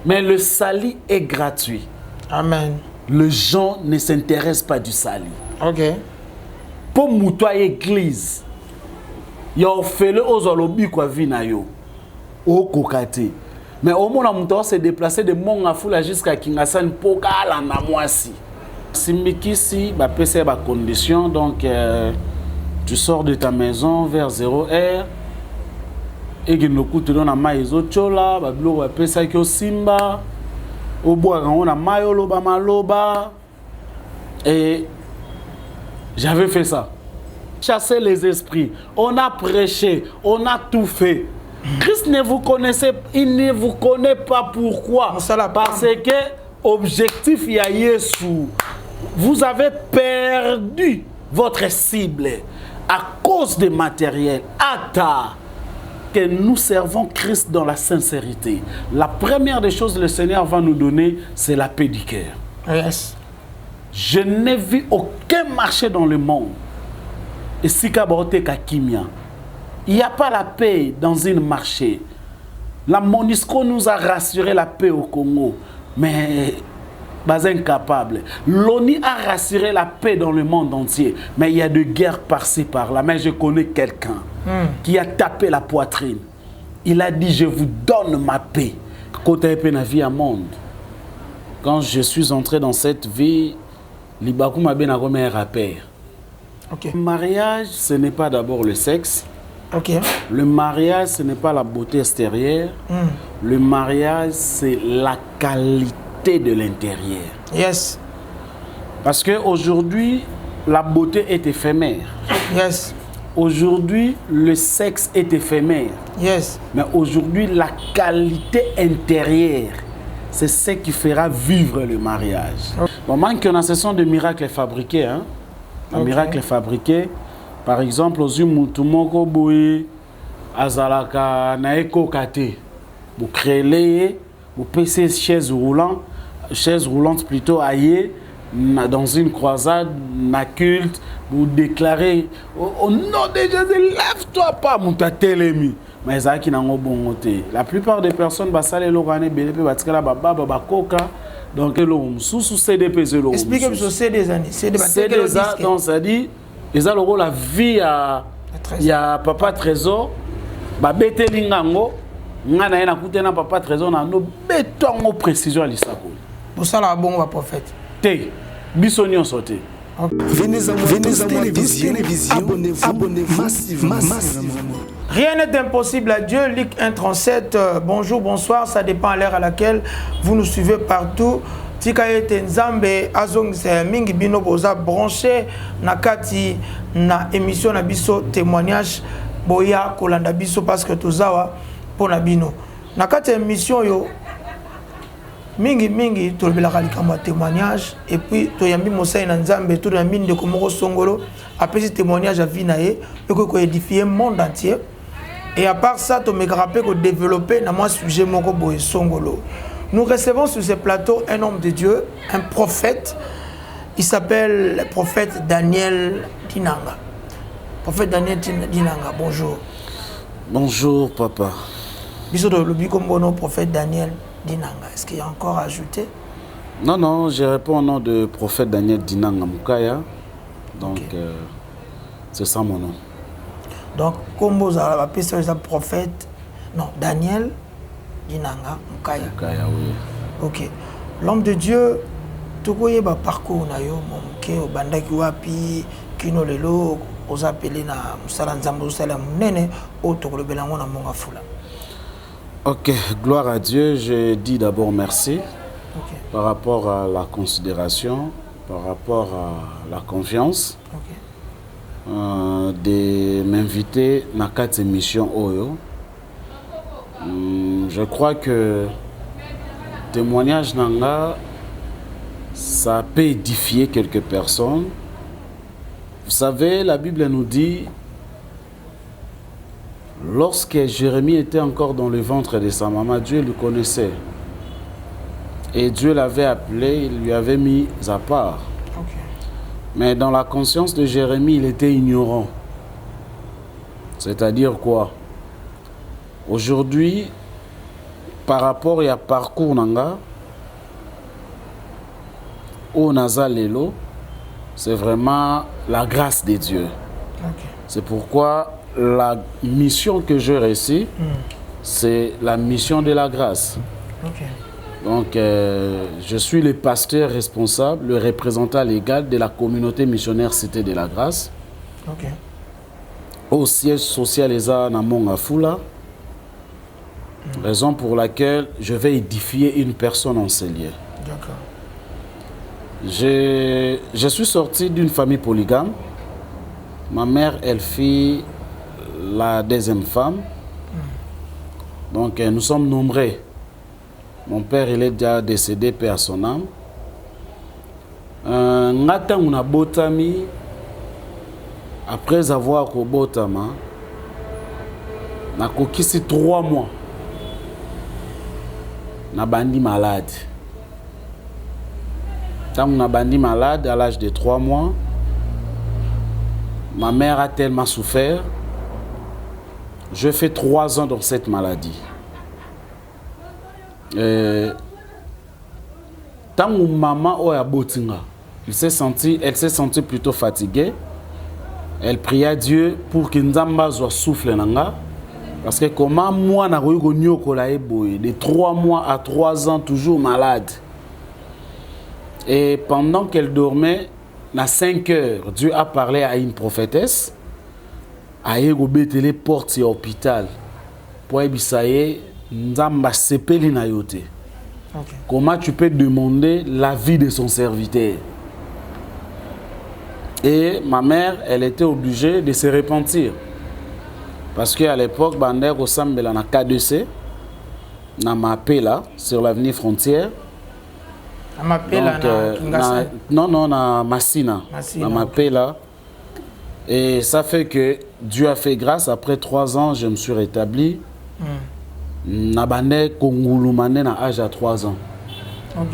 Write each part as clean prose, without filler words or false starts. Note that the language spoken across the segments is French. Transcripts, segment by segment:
Mais le salut est gratuit. Amen. Les gens ne s'intéressent pas du salut. Ok. Pour moutoir église, il y a fait le ozolobi quoi vina yo. Au kokate. Mais au moins on s'est déplacé de Mongafula jusqu'à Kingasan pour la Namoisi. Simiki si ba PC ba condition donc tu sors de ta maison vers 0h et que nous coûte dans la maïzo chola ba blo ba pesa ki simba au bois on a mayo ba maloba et j'avais fait ça. Chasser les esprits, on a prêché, on a tout fait. Christ ne vous connaissait, il ne vous connaît pas pourquoi. Parce que objectif il y a Jésus. Vous avez perdu votre cible à cause des matériels. Attends que nous servons Christ dans la sincérité. La première des choses que le Seigneur va nous donner, c'est la paix du cœur. Yes. Je n'ai vu aucun marché dans le monde. Et si Kimia. Il n'y a pas la paix dans un marché. La MONUSCO nous a rassuré la paix au Congo, mais pas incapable. L'ONU a rassuré la paix dans le monde entier, mais il y a de guerres par-ci par-là. Mais je connais quelqu'un qui a tapé la poitrine. Il a dit, je vous donne ma paix. Côté paix na vie à monde. Quand je suis entré dans cette vie, Libakou m'a bien comme un rappeur. Okay. Le mariage, ce n'est pas d'abord le sexe. Okay. Le mariage, ce n'est pas la beauté extérieure. Le mariage, c'est la qualité de l'intérieur. Yes. Parce qu'aujourd'hui, la beauté est éphémère. Yes. Aujourd'hui, le sexe est éphémère. Yes. Mais aujourd'hui, la qualité intérieure, c'est ce qui fera vivre le mariage. Bon, man, qu'on a ce sont des miracles fabriqués. Hein? Un miracle fabriqué. Par exemple, aux Umutumoko Boui, Azalaka, Naeko Kate. Vous créez, vous passez chaise roulante plutôt aillée, dans une croisade, na culte, vous déclarez au nom de Jésus, lève-toi pas, mon télémi. Mais ça qui n'a pas bon côté. La plupart des personnes, basale l'orane, BDP, batikala baba, baba koka. Donc, l'homme sous CDP, l'homme. Expliquez-moi sur ces des années. C'est des donc ça dit. Et ça, la vie à Papa Trésor, bah betelingango, ngana ena kutena Papa Trésor na no betongo précision à l'isako. Pour ça la bon prophète. Te bisonio sauté. Venez à télévision, abonnez-vous massivement. Rien n'est impossible à Dieu. Luc 1,37. Bonjour, bonsoir. Ça dépend à l'heure à laquelle vous nous suivez partout. Tika ete nzambe azong se mingi bino boza branché na kati na émission na biso témoignage boya kolanda biso parce que tozawa pona bino na kati émission yo mingi tolobelaka likambo ya témoignage et puis toyambi mosai na nzambe to na mine de komoko songolo apesi témoignage à vie na ye ko édifier monde entier et à part ça to me rappeler ko développer na moi sujet moko boye songolo. Nous recevons sur ce plateau un homme de Dieu, un prophète. Il s'appelle le prophète Daniel Dinanga. Prophète Daniel Dinanga, bonjour. Bonjour, papa. Bisous de l'oubli comme bon nom, prophète Daniel Dinanga. Est-ce qu'il y a encore à ajouter? Non, je réponds au nom de prophète Daniel Dinanga Mukaya. Donc, c'est ça mon nom. Donc, comme vous avez appelé ça prophète, non, Daniel Dinanga Mukaya. Mukaya, oui. Ok. L'homme de Dieu, tout le parcours na yo monke obandaki wapi kino lelo aux appelés na musala nzambe musala munene o tokolobela ngona monga fula. Ok, gloire à Dieu. Je dis d'abord merci par rapport à la considération, par rapport à la confiance de m'inviter dans cette émission Oyo. Je crois que témoignage Nanga, ça peut édifier quelques personnes. Vous savez, la Bible nous dit, lorsque Jérémie était encore dans le ventre de sa maman, Dieu le connaissait. Et Dieu l'avait appelé, il lui avait mis à part. Mais dans la conscience de Jérémie, il était ignorant. C'est-à-dire quoi? Aujourd'hui, par rapport à parcours nanga au Nazalelo, c'est vraiment la grâce de Dieu. Okay. C'est pourquoi la mission que je réussis, c'est la mission de la grâce. Okay. Donc, je suis le pasteur responsable, le représentant légal de la communauté missionnaire Cité de la Grâce. Okay. Au siège social ESA Namong Afula. Raison pour laquelle je vais édifier une personne en ces lieux. D'accord. Je suis sorti d'une famille polygame. Ma mère, elle fit la deuxième femme. Donc, nous sommes nombreux. Mon père, il est déjà décédé, paix à son âme. Ngata una botami, après avoir kobotama, na kokisi 3 mois. Na bandi malade. Tant na bandi malade, à l'âge de 3 mois, ma mère a tellement souffert. Je fais 3 ans dans cette maladie. Tant que maman oya botinga, elle s'est sentie plutôt fatiguée. Elle pria Dieu pour que Nzamba soit souffle nanga. Parce que comment moi na koyo nyokola eboye de 3 mois à 3 ans toujours malade. Et pendant qu'elle dormait, à 5 heures, Dieu a parlé à une prophétesse. A yegobetele porte ya hôpital. Pour ebisaye Nzamba sepeli na yote. Okay. Comment tu peux demander la vie de son serviteur? Et ma mère, elle était obligée de se repentir. Parce qu'à l'époque, Bander Osambela na KDC, na Mapela, sur l'avenue Frontière. Na Mapela na Kingasa? Non, na Massina. Na Mapela. Et ça fait que Dieu a fait grâce. Après 3 ans, je me suis rétabli. Na Bander Kongulumane na âge à 3 ans. Ok.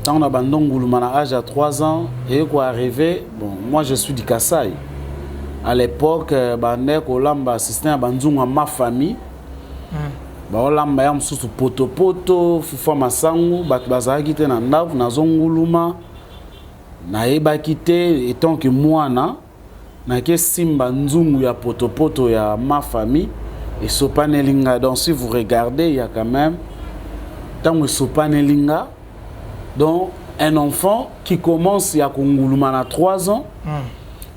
Quand on a Bandongulumane à âge à 3 ans, et quoi arrivé, bon, moi je suis du Kassai. À l'époque, Bander Kolamba assistait à Banzunga ma famille. Olamba ya msusu poto fufa masangu bat bazaki te na ndavu na zonguluma na yebaki te étant que mwana na ke simba nzungu ya poto ya ma famille et sopanelinga. Donc si vous regardez, il y a quand même tant que sopanelinga, donc un enfant qui commence à konguluma na 3 ans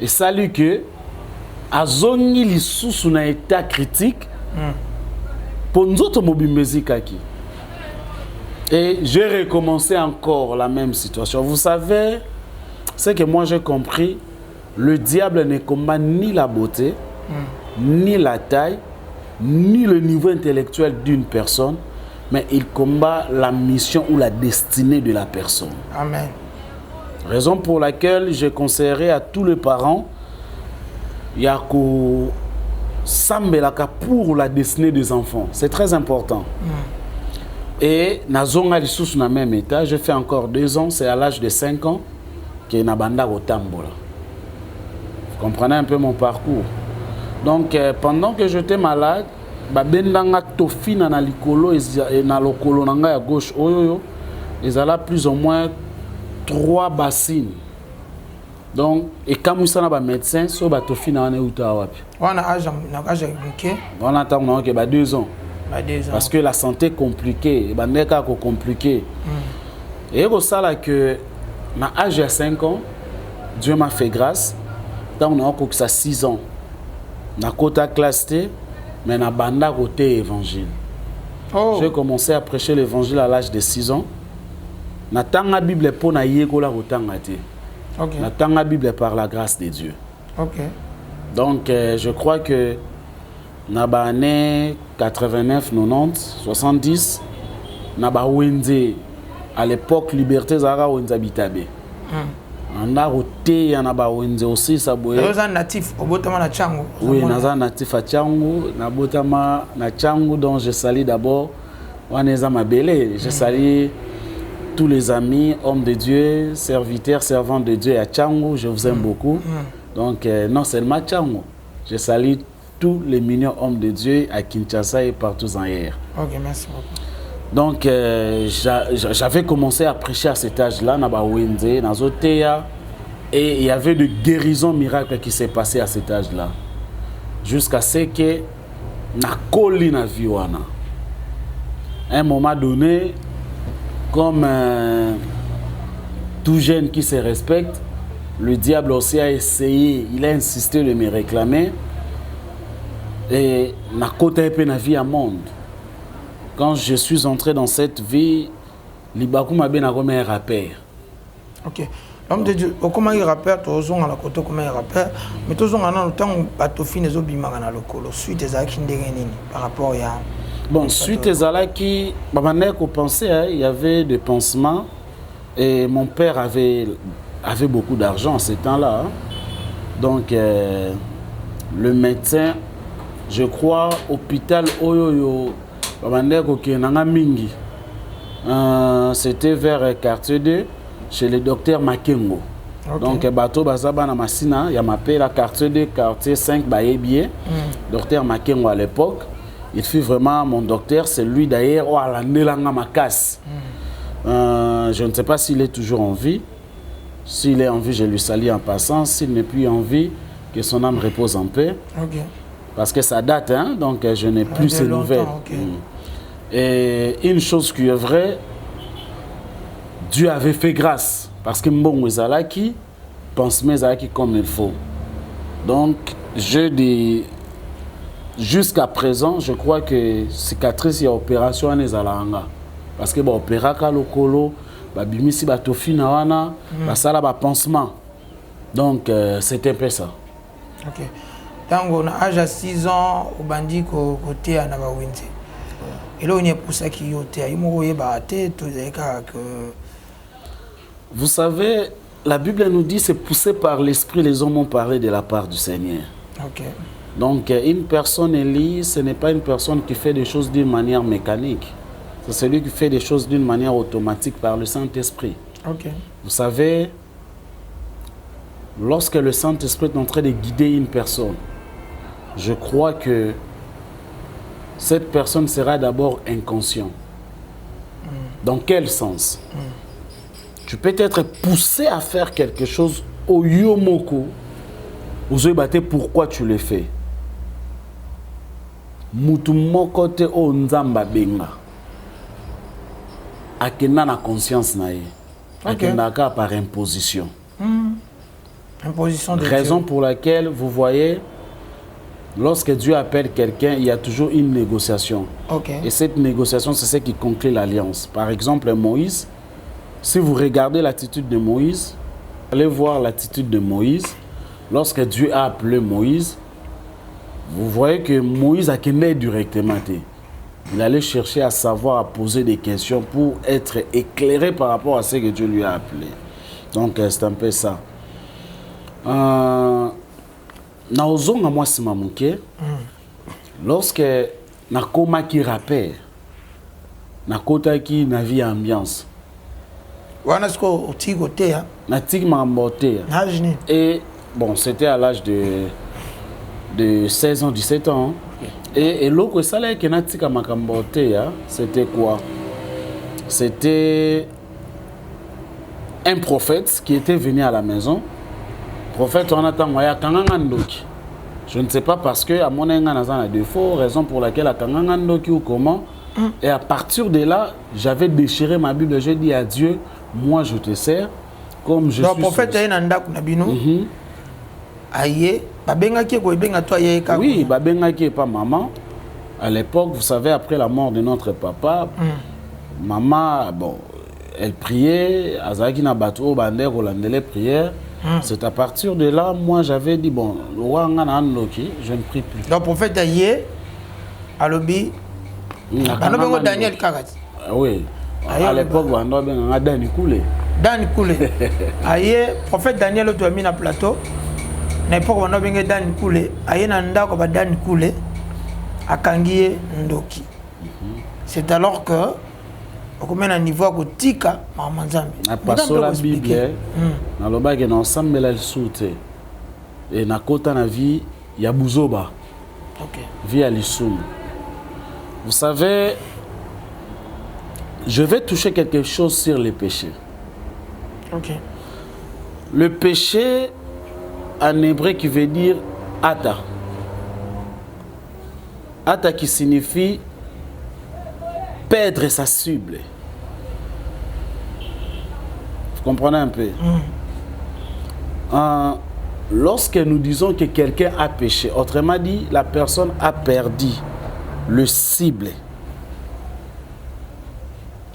et salut que azongi lisusu na état critique. Et j'ai recommencé encore la même situation. Vous savez, c'est que moi j'ai compris, le diable ne combat ni la beauté, ni la taille, ni le niveau intellectuel d'une personne, mais il combat la mission ou la destinée de la personne. Amen. Raison pour laquelle je conseillerais à tous les parents, Yako Sambelaka pour la destinée des enfants. C'est très important. Et Nazonga Lissous na même état, je fais encore 2 ans, c'est à l'âge de 5 ans que Nabanda Rotambola. Vous comprenez un peu mon parcours. Donc pendant que j'étais malade, Babendanga Tofina na likolo et na lokolo nanga à gauche oyoyo, ils allaient plus ou moins 3 bassines. Donc, et quand nous avons un médecin, so batofi na ane uta wapi. On a âge mke. On attend que 2 ans. 2 ans. Parce que la santé est compliquée, bandeka ko compliqué. Et au ça que na âge de 5 ans, Dieu m'a fait grâce. Tant on a encore 6 ans. Na kota classe T, mais na banda côté évangile. Oh. J'ai commencé à prêcher l'évangile à l'âge de 6 ans. Na tanga Bible pour na yekola kotanga te. Okay. J'attends la Bible par la grâce de Dieu. Okay. Donc, je crois que dans les années 89, 90, 70, à l'époque, Liberté Zara Wenza Bitabe. On a roté, on a aussi ça. Vous êtes natif, au Botama na Tchango. Oui, on est natif à Tchango, na Botama na Tchango, donc je salue d'abord. On est à Mabele, je salue tous les amis, hommes de Dieu, serviteurs, servants de Dieu à Tchango, je vous aime beaucoup. Donc, non seulement Tchango, je salue tous les millions hommes de Dieu à Kinshasa et partout ailleurs. Ok, merci beaucoup. Donc, j'avais commencé à prêcher à cet âge-là, et il y avait de guérisons miracles qui s'est passé à cet âge-là. Jusqu'à ce que na koli na vie wana. À un moment donné, comme tout jeune qui se respecte, le diable aussi a essayé, il a insisté de me réclamer. Et na côté un peu na vie à monde. Quand je suis entré dans cette vie, Libakou m'a bien comme un rappeur. Ok. L'homme de Dieu, comment il rappeur, tu as la côté comme un rappeur, mais tu as le temps où tu as fini les obimans dans le colo, suite à qui par rapport à. Bon, suite à ça, qui, il y avait des pansements et mon père avait beaucoup d'argent en ces temps-là. Donc, le médecin, je crois, hôpital Oyoyo, c'était vers quartier 2 chez le docteur Makengo. Okay. Donc bateau bazaba na masina, il m'appelle la quartier 2, quartier 5 Bayebié. Docteur Makengo à l'époque, il fut vraiment mon docteur, c'est lui d'ailleurs oh la nelanga makas. Je ne sais pas s'il est toujours en vie. S'il est en vie, je lui salue en passant. S'il n'est plus en vie, que son âme repose en paix. Okay. Parce que ça date, hein, donc je n'ai plus ces nouvelles. Okay. Et une chose qui est vraie, Dieu avait fait grâce. Parce que Mbongo Zalaki pense mes Zalaki comme il faut. Donc, je dis, jusqu'à présent, je crois que cicatrice et opération est Zalanga. Parce que opéra lokolo, bimisi batofi na wana, basala ba pansement. Donc, c'est un peu ça. Ok. Quand on a âge à 6 ans, au bandit côté à Nabawinze. Et là, on est pour ça qui est Vous savez, la Bible nous dit c'est poussé par l'esprit, les hommes ont parlé de la part du Seigneur. Okay. Donc, une personne élie, ce n'est pas une personne qui fait des choses d'une manière mécanique. C'est celui qui fait des choses d'une manière automatique par le Saint-Esprit. Okay. Vous savez, lorsque le Saint-Esprit est en train de guider une personne, je crois que cette personne sera d'abord inconsciente. Dans quel sens? Tu peux être poussé à faire quelque chose au yomoko. Vous avez battu pourquoi tu le fais. Mutumoko te o nzamba benga. Akena na conscience na ye. Akena ka par imposition. Imposition de raison Dieu. Pour laquelle vous voyez, lorsque Dieu appelle quelqu'un, il y a toujours une négociation. Okay. Et cette négociation, c'est ce qui conclut l'alliance. Par exemple, Moïse, si vous regardez l'attitude de Moïse, allez voir l'attitude de Moïse. Lorsque Dieu a appelé Moïse, vous voyez que Moïse a quitté directement. Il allait chercher à savoir, à poser des questions pour être éclairé par rapport à ce que Dieu lui a appelé. Donc, c'est un peu ça. Naozonga moi si mamuke. Lorsque nakoma qui rappelle, nakota qui na vie ambiance. Wana sko otigo te ha. Na tigma mbote. Et bon, c'était à l'âge de 16 ans, 17 ans. Et l'autre salaire que na tika makambote, c'était quoi? C'était un prophète qui était venu à la maison. Prophète, on attend moi kangangandoki. Je ne sais pas parce que à mon a défaut, raison pour laquelle à kangangandoki ou comment. Et à partir de là, j'avais déchiré ma Bible. J'ai dit à Dieu, moi je te sers comme je suis. Le prophète est un ndaku nabino. Aïe, babengaki ko benga toi yé ka. Oui, babengaki pas maman. À l'époque, vous savez, après la mort de notre papa, maman, bon, elle priait, azaki na bateau bander holandais prière. C'est à partir de là, moi j'avais dit, bon, je ne prie plus. Le prophète Aïe, Alobi, Daniel Karat. Oui, à l'époque, on a Dani Koulé. Dani Koulé. Aïe, prophète Daniel, tu as mis un plateau. À l'époque, on a bien Dani Koulé. Aïe, Nanda, on a Dani Koulé. À Kangié Ndoki. C'est alors que, on a un niveau à Tika, Mamanzambi. À passer la Bible, dans le bague, on ensemble la soute. Et na kota na vie, il y a Bouzoba. Vie à l'Issoum. Vous savez, je vais toucher quelque chose sur les péchés. Ok. Le péché, en hébreu, qui veut dire Ata. Ata qui signifie perdre sa cible. Vous comprenez un peu? Lorsque nous disons que quelqu'un a péché, autrement dit, la personne a perdu le cible.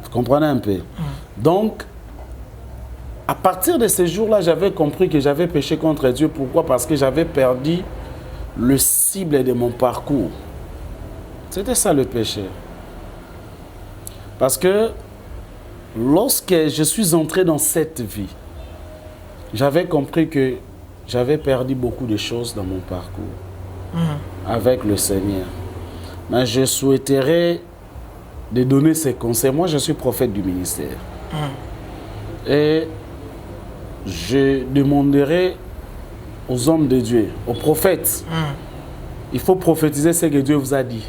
Vous comprenez un peu? Donc, à partir de ce jour-là, j'avais compris que j'avais péché contre Dieu. Pourquoi? Parce que j'avais perdu le cible de mon parcours. C'était ça le péché. Parce que lorsque je suis entré dans cette vie, j'avais compris que j'avais perdu beaucoup de choses dans mon parcours avec le Seigneur. Mais je souhaiterais de donner ces conseils. Moi, je suis prophète du ministère. Et je demanderai aux hommes de Dieu, aux prophètes, il faut prophétiser ce que Dieu vous a dit.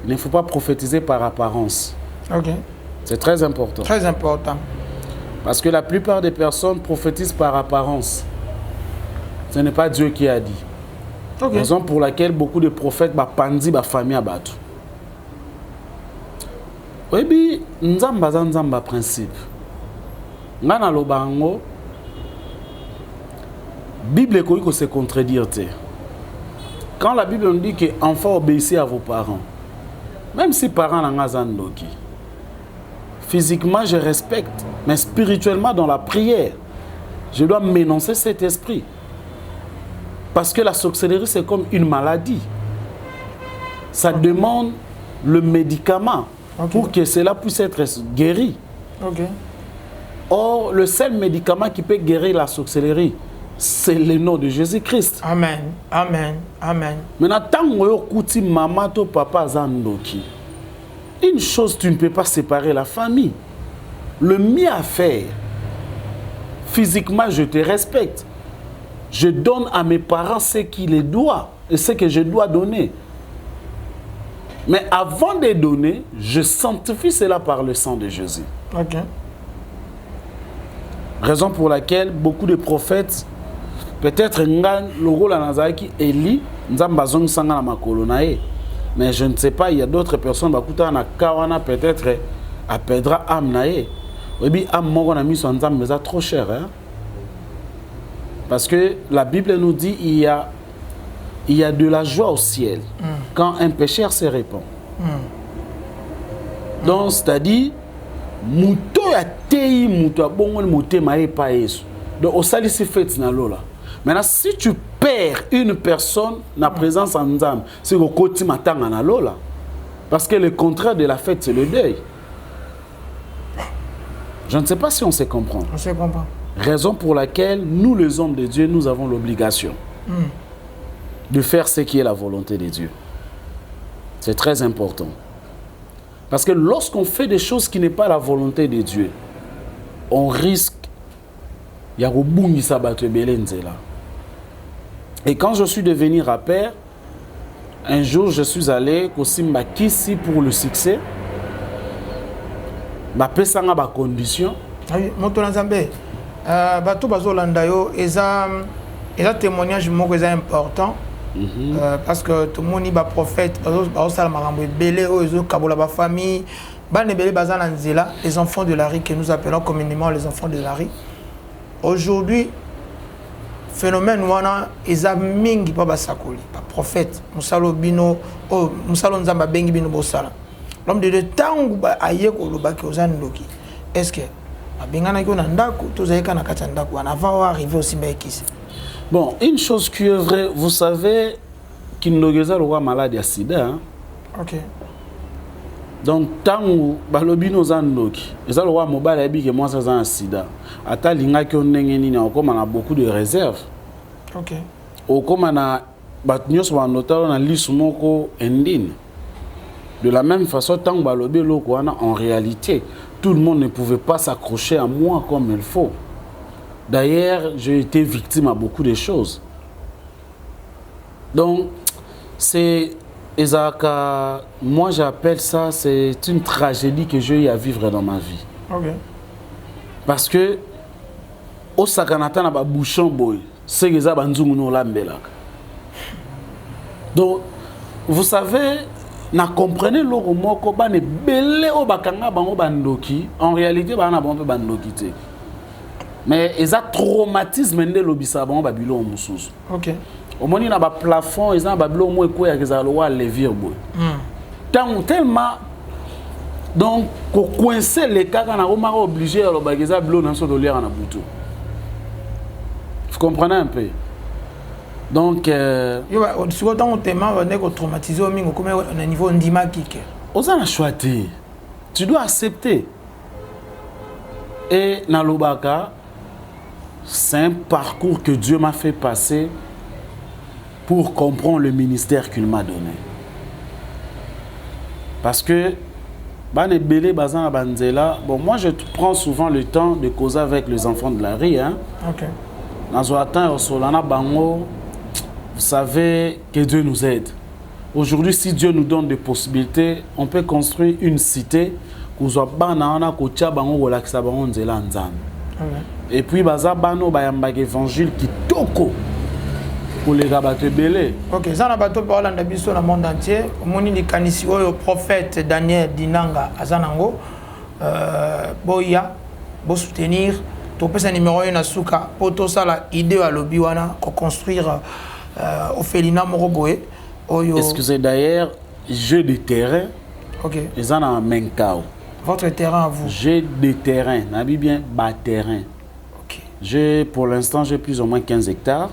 Il ne faut pas prophétiser par apparence. Ok. C'est très important. Très important. Parce que la plupart des personnes prophétisent par apparence. Ce n'est pas Dieu qui a dit. Okay. Raison pour laquelle beaucoup de prophètes pandi ba famille abatu. Oui, nzamba nzamba principe. Ngana lobango Bible ko se contredire. Quand la Bible nous dit que enfants obéissez à vos parents, même si parents n'ont pas physiquement je respecte, mais spirituellement dans la prière, je dois m'énoncer cet esprit. Parce que la sorcellerie, c'est comme une maladie. Ça demande le médicament pour que cela puisse être guéri. Or, le seul médicament qui peut guérir la sorcellerie, c'est le nom de Jésus-Christ. Amen. Amen. Amen. Maintenant, tant que maman ou papa zandoki, une chose, tu ne peux pas séparer la famille. Le mieux à faire, physiquement, je te respecte. Je donne à mes parents ce qu'ils les doivent et ce que je dois donner. Mais avant de donner, je sanctifie cela par le sang de Jésus. Ok. Raison pour laquelle beaucoup de prophètes, peut-être le rôle à Nazaki, Eli, Nzambazong Sangana Makolonae. Mais je ne sais pas, il y a d'autres personnes qui peut-être à Pedra Amnae. Oui, Am Mogon a mis son Nzam, mais ça trop cher. Hein? Parce que la Bible nous dit il y a de la joie au ciel quand un pécheur se répand. Donc, c'est-à-dire, Mouto a tei mouto a bon mouté maé pa yesu. Donc, au sali se fait na lola. Maintenant, si tu perds une personne na présence en Nzam, c'est au côté matanga na lola. Parce que le contraire de la fête, c'est le deuil. Je ne sais pas si on se comprend. On se comprend. Raison pour laquelle nous, les hommes de Dieu, nous avons l'obligation de faire ce qui est la volonté de Dieu. C'est très important. Parce que lorsqu'on fait des choses qui n'est pas la volonté de Dieu, on risque et quand je suis devenu rappeur, un jour je suis allé au Simba Kisi pour le succès. Ma pesanga ba condition. Oui, moto nzambe. Bato bazolanda yo eza témoignage moko eza important. Parce que tout le monde est prophète, famille, les enfants de la rue que nous appelons communément les enfants de la rue. Aujourd'hui, phénomène wana eza mingi pa basakoli, pa prophète, musalo bino, oh musalo nzamba bengi bino bosala. L'homme de tangu ba ayeko lobaki ozandoki. Est-ce que abengana ko na ndako tozayeka na kati ndako ana va arriver aussi baekisi. Bon, une chose qui est vraie, vous savez qu'il nous a le roi malade à sida. Hein? Ok. Donc, tant que balobi nos andoki, les roi mobile a dit que moi ça un sida. Ata linga qui on a beaucoup de réserves. Ok. Au comme on a batnios wa notar on a lisumoko endine. De la même façon, tant que balobi loko en réalité, tout le monde ne pouvait pas s'accrocher à moi comme il faut. D'ailleurs, j'ai été victime à beaucoup de choses. Donc, c'est Ezaka, moi j'appelle ça, c'est une tragédie que j'ai eu à vivre dans ma vie. Ok. Parce que, au Sakanata n'a pas bouchon boy, c'est que ça banzungu no lambelaka. Donc, vous savez, na comprenez l'oro moko ba ne belé au bakanga bango bandoki, en réalité ba na bango bandoki te. Mais ils ont traumatisme de l'obisa bango babilo mususu. Ok. Au moins il y a un plafond, ils ont un babilo mo ko ya kezalo levier boy. Tant tellement donc ko coincer les cas quand on a obligé à l'obageza blo dans son dolier na butu. Vous comprenez un peu? Donc sur autant on thème on est traumatisé au mingo comme au niveau ndima kike. Oza na choisi. Tu dois accepter. Et na lobaka c'est un parcours que Dieu m'a fait passer pour comprendre le ministère qu'il m'a donné. Parce que bon, moi je prends souvent le temps de causer avec les enfants de la rue. Hein. Ok. Vous savez que Dieu nous aide. Aujourd'hui, si Dieu nous donne des possibilités, on peut construire une cité. Et puis, évangile qui toko pour les rabattre belé. Ok, ça n'a pas tout parlé dans le monde entier. Moni di kanisi le prophète Daniel Dinanga Azanango. Boya, bo soutenir. Tu peux numéro 1 Nasuka pour tout ça la idée à l'obiwana pour construire au Félina Moroboé. Excusez d'ailleurs, jeu de terrain. Ok. Ils en ont un menkao. Votre terrain à vous. Jeu de terrain, n'a bien bas terrain. Ok. Pour l'instant, j'ai plus ou moins 15 hectares.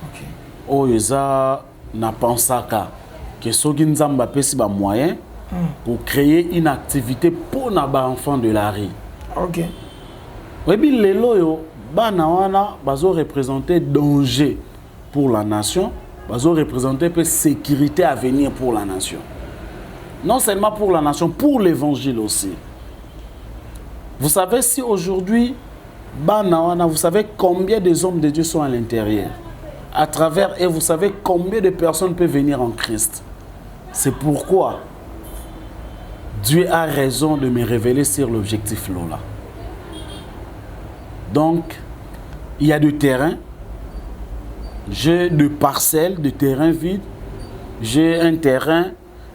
Ok. Oh, Yeza n'a pas ça que Soginzamba pesi ba moyen pour créer une activité pour les enfants de la rue. Ok. Oui, bien les loyaux, banawana, bazo représenter danger pour la nation, bazo représenter peu sécurité à venir pour la nation. Non seulement pour la nation, pour l'évangile aussi. Vous savez si aujourd'hui, banawana, vous savez combien des hommes de Dieu sont à l'intérieur, à travers et vous savez combien de personnes peuvent venir en Christ. C'est pourquoi Dieu a raison de me révéler sur l'objectif là. Donc, il y a du terrain, j'ai deux parcelles de terrain vide, j'ai un terrain,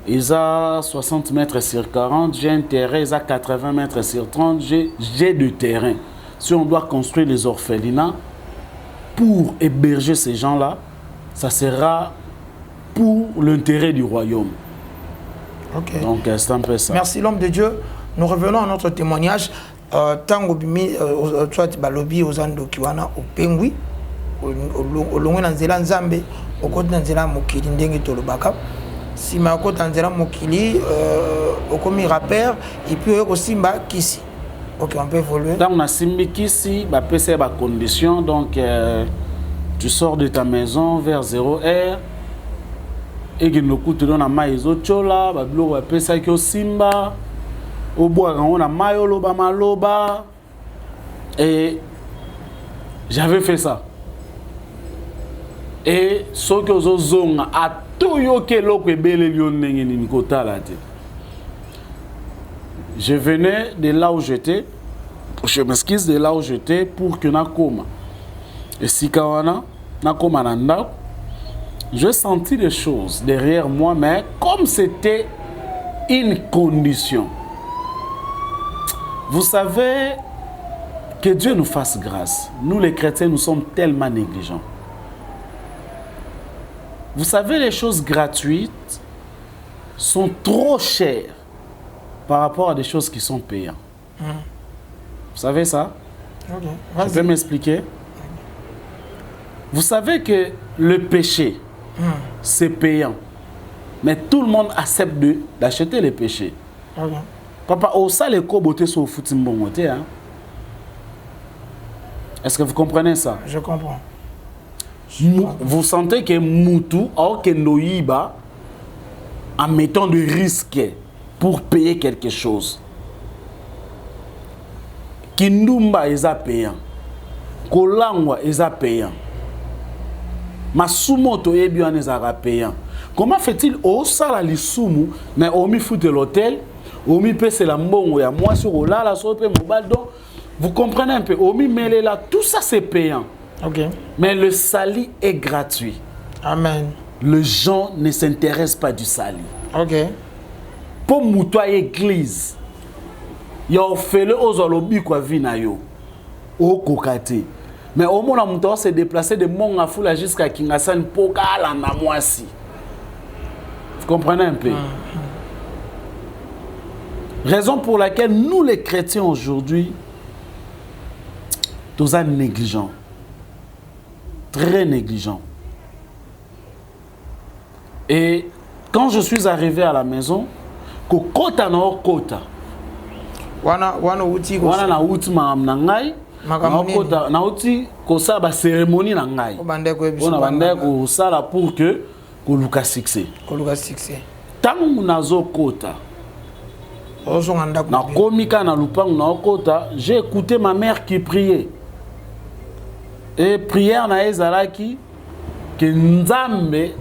il a 60 mètres sur 40, j'ai un terrain, il a 80 mètres sur 30, j'ai du terrain. Si on doit construire les orphelinats pour héberger ces gens-là, ça sera pour l'intérêt du royaume. Ok. Donc, c'est un peu ça. Merci l'homme de Dieu. Nous revenons à notre témoignage. Tango bimi soit balobi ozando kiwana opengwi olongwe na nzela nzambe okoti na nzela mokili ndenge tolobaka sima okoti na nzela mokili okomi rappeur et puis okosimba kisi. Ok, on peut évoluer. Donc on a simbi kisi ba pesa ba condition donc tu sors de ta maison vers 0h et que nous coûte dans la maïzo chola ba blo ba pesa ki osimba au bois on a mayoloba maloba et j'avais fait ça et ce que zozonga a tout yoke loko ebele lyonenge ni kota la te. Je venais de là où j'étais, je m'excuse de là où j'étais pour que nakoma et si kawana nakoma nanda je sentis des choses derrière moi mais comme c'était une condition. Vous savez, que Dieu nous fasse grâce. Nous les chrétiens, nous sommes tellement négligents. Vous savez, les choses gratuites sont trop chères par rapport à des choses qui sont payantes. Vous savez ça? Okay. Je peux m'expliquer? Vous savez que le péché, c'est payant. Mais tout le monde accepte d'acheter les péchés. Okay. Papa, au sale kobote so futimbongote, hein? Est-ce que vous comprenez ça? Je comprends. Vous sentez que Moutou, or que Noïba, en mettant de risques pour payer quelque chose. Kindumba est payant. Kolangwa est payant. ma sumo to yebi wana ezalaka payant. Comment fait-il osala lisumu mais omi foute l'hôtel, omi pese la mbongo ya mwasi olala so pe mobile donc vous comprenez un peu, omi mêlé là, tout ça c'est payant. OK. Mais le sali est gratuit. Amen. Les gens ne s'intéressent pas du sali. OK. Pour moutoua église, yo fait le ozolobi kwa vina yo. O kokate. Mais au moins la moutoua s'est déplacé de Mongafula jusqu'à Kingasan pour kala na mwasi. Vous comprenez un peu? Raison pour laquelle nous les chrétiens aujourd'hui, tous sommes négligents. Très négligents. Et quand je suis arrivé à la maison, kota na kota. Wana uti ko. Wana na uti na ngai. Na kota na uti ko sa ba cérémonie na ngai. O bande ko ebiso. On a bande ko sala pour que ko luka succès. Ko luka succès. Tangu nazo kota. Ozo nganda ko. Na komika na lupangu na kota, j'ai écouté ma mère qui priait. Et prière na ezalaki que Nzambe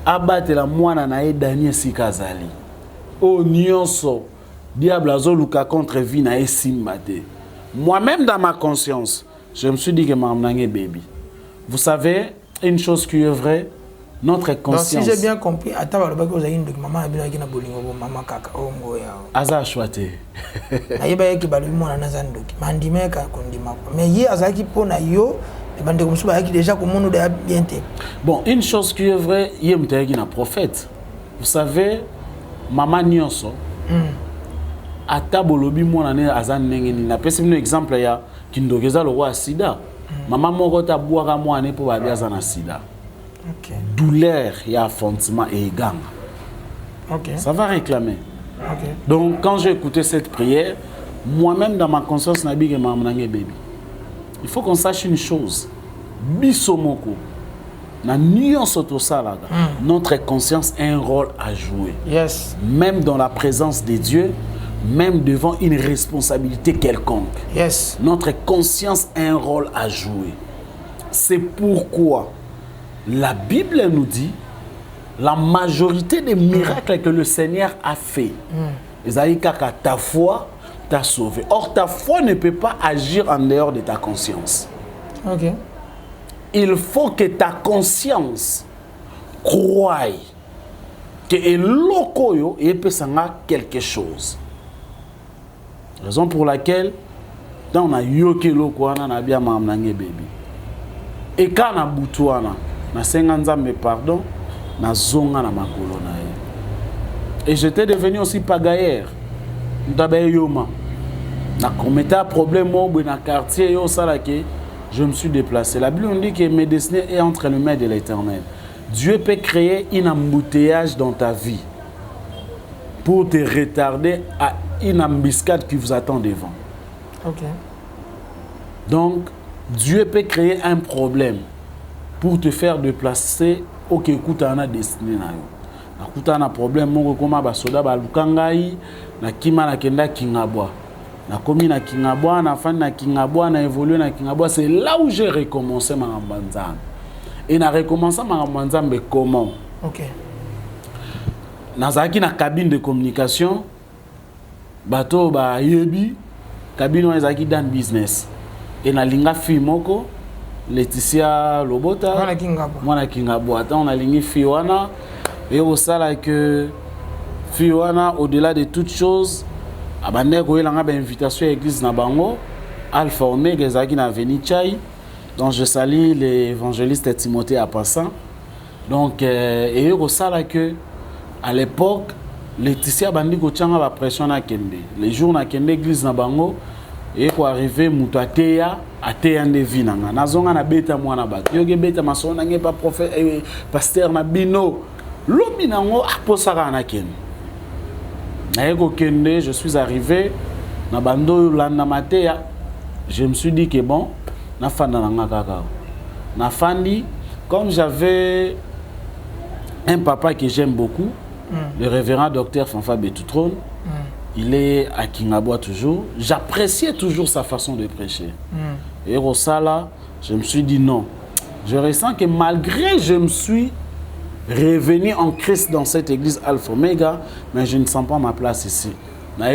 abatela mwana na ye Daniel sikazali. O nyonso diable azoluka contre vie na esimba te. Moi-même dans ma conscience, je me suis dit que mamnange baby. Vous savez une chose qui est vraie, notre conscience. Donc si j'ai bien compris, attends le bako zayin de maman abina ki na bolingo bo mama kaka o ngo ya. Aza chouate. Na yeba yeki balu mona na zandoki. Mandimeka kondima. Mais yi azaki pona yo bon, une chose qui est vraie, il y a un prophète. Vous savez, maman nyonso, à tabolobi mon année azan nengeni. Na pesi un exemple ya kindogeza le roi sida. Maman moko ta boira mo année pour babia zana sida. OK. Douleur ya affrontement et gang. OK. Ça va réclamer. OK. Donc quand j'ai écouté cette prière, moi-même dans ma conscience na bige mamnange baby. Il faut qu'on sache une chose. Bisomoko. Notre conscience a un rôle à jouer. Yes. Même dans la présence de Dieu, même devant une responsabilité quelconque. Yes. Notre conscience a un rôle à jouer. C'est pourquoi la Bible nous dit la majorité des miracles que le Seigneur a fait. Ta foi t'a sauvé. Or, ta foi ne peut pas agir en dehors de ta conscience. OK. Il faut que ta conscience croie que l'okoyo peut quelque chose. Raison pour laquelle, dans on a yoke l'okoana na bien mamnange baby. Et quand na butuana, na senganza me pardon, na zonga na makolo na ye. Et j'étais devenu aussi pagaillère. Ndabe yoma. Na commetté un problème dans le quartier, je me suis déplacé. La Bible dit que mes destinées est entre les mains de l'Éternel. Dieu peut créer un embouteillage dans ta vie pour te retarder à une embuscade qui vous attend devant. OK. Donc, Dieu peut créer un problème pour te faire déplacer au Kékouta na destinée. Écoute, un problème, mon comment basoda balukangai na kima na kenda kingabwa. Na komi na kingabwa, na fan na kingabwa, na évolué na kingabwa, c'est là où j'ai recommencé ma rambanzan. Et na recommencé ma rambanzan mais comment? OK. Nazaki na cabine de communication, bato ba yebi, cabine on ezaki dans business. Et na linga fi moko, Laetitia Lobota, mwana kingabwa. Attends, on a lingi fi wana. Et au sala que Fiona, au-delà de toutes choses, abandonné ko yelanga ba invitation à l'église na bango, Alpha Omega ezaki na Avenue Chai. Donc je salue l'évangéliste Timothée à passant. Donc et au sala que à l'époque Laetitia bandi ko tchanga ba pression na kende. Les jours na kende église na bango et ko arriver mutateya ateya ndevi nanga. Nazonga na beta mwana bato. Yoge beta masona nge pas prophète pasteur na bino. Lobi nango aposaka na ken. Na yeko kende, je suis arrivé na bando landa mateya. Je me suis dit que bon, na fanda nanga kaka. Na fandi comme j'avais un papa que j'aime beaucoup, le révérend docteur Fanfa Betoutron. Il est à Kingabwa toujours. J'appréciais toujours sa façon de prêcher. Et au Sala, je me suis dit non. je ressens que malgré je me suis revenu en Christ dans cette église Alpha Omega, mais je ne sens pas ma place ici. Na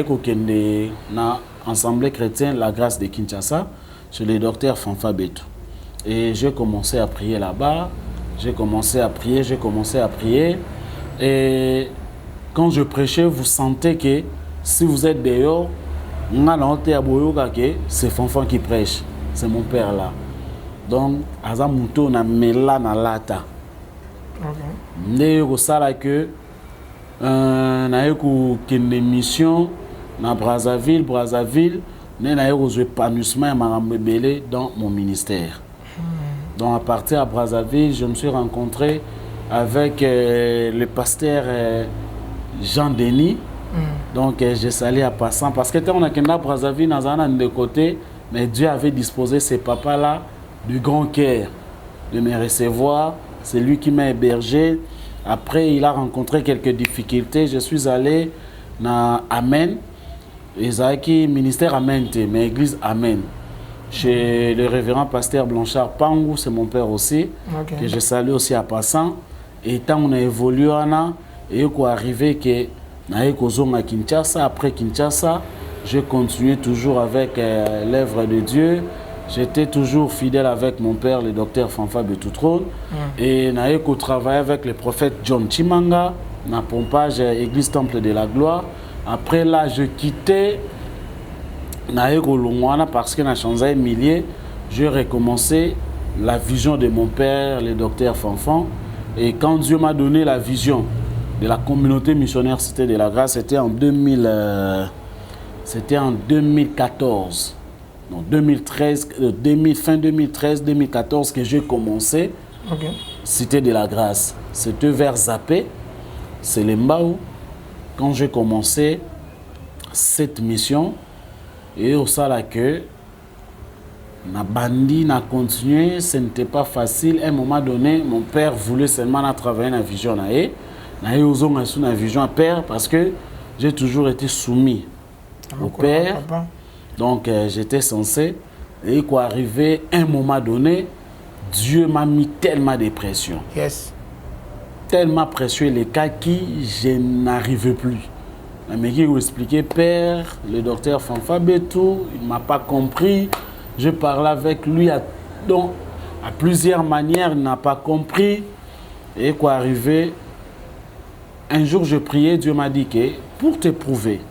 Assemblée chrétienne, la grâce de Kinshasa, chez le docteur Fanfa Beto. Et j'ai commencé à prier là-bas, j'ai commencé à prier. Et quand je prêchais, vous sentez que si vous êtes dehors, c'est Fanfa qui prêche, c'est mon père là. Donc, Azamuto na mela na lata. Ndeko sala que na yeko kende mission na Brazzaville, na yeko épanouissement et marambe belé dans mon ministère. Donc à partir à Brazzaville, je me suis rencontré avec le pasteur Jean Denis. Donc je salue à passant parce que on a kenda Brazzaville dans un de côté, mais Dieu avait disposé ces papas là du grand cœur de me recevoir. C'est lui qui m'a hébergé. Après, il a rencontré quelques difficultés. Je suis allé dans Amen. Isaac, ministère Amen, mais église Amen. Chez le révérend pasteur Blanchard Pangou, c'est mon père aussi, que je salue aussi à passant. Et tant on a évolué, et qu'on arrivé que à Kinshasa, après Kinshasa, j'ai continué toujours avec l'œuvre de Dieu. J'étais toujours fidèle avec mon père, le docteur Fanfa Betutron. Et j'ai travaillé avec le prophète John Chimanga, dans Pompage, église Temple de la Gloire. Après là, je quittais parce que j'ai changé de milieu. J'ai recommencé la vision de mon père, le docteur Fanfan. Et quand Dieu m'a donné la vision de la communauté missionnaire Cité de la Grâce, c'était en 2014. Donc 2013, fin 2013-2014 que j'ai commencé Cité de la Grâce. C'était vers Zappé, c'est le Mbao, quand j'ai commencé cette mission. Et au sala que na bandi, na continué, ce n'était pas facile. À un moment donné, mon père voulait seulement travailler dans la vision. Na vision à père parce que j'ai toujours été soumis au père. Donc j'étais censé, et quoi arrivé un moment donné, Dieu m'a mis tellement de pression. Tellement pression, les cas qui je n'arrivais plus. Mais qui vous expliquait, père, le docteur Fanfa Beto, il ne m'a pas compris. Je parlais avec lui à plusieurs manières, il n'a pas compris. Et quoi arrivé, un jour je priais, Dieu m'a dit que pour te prouver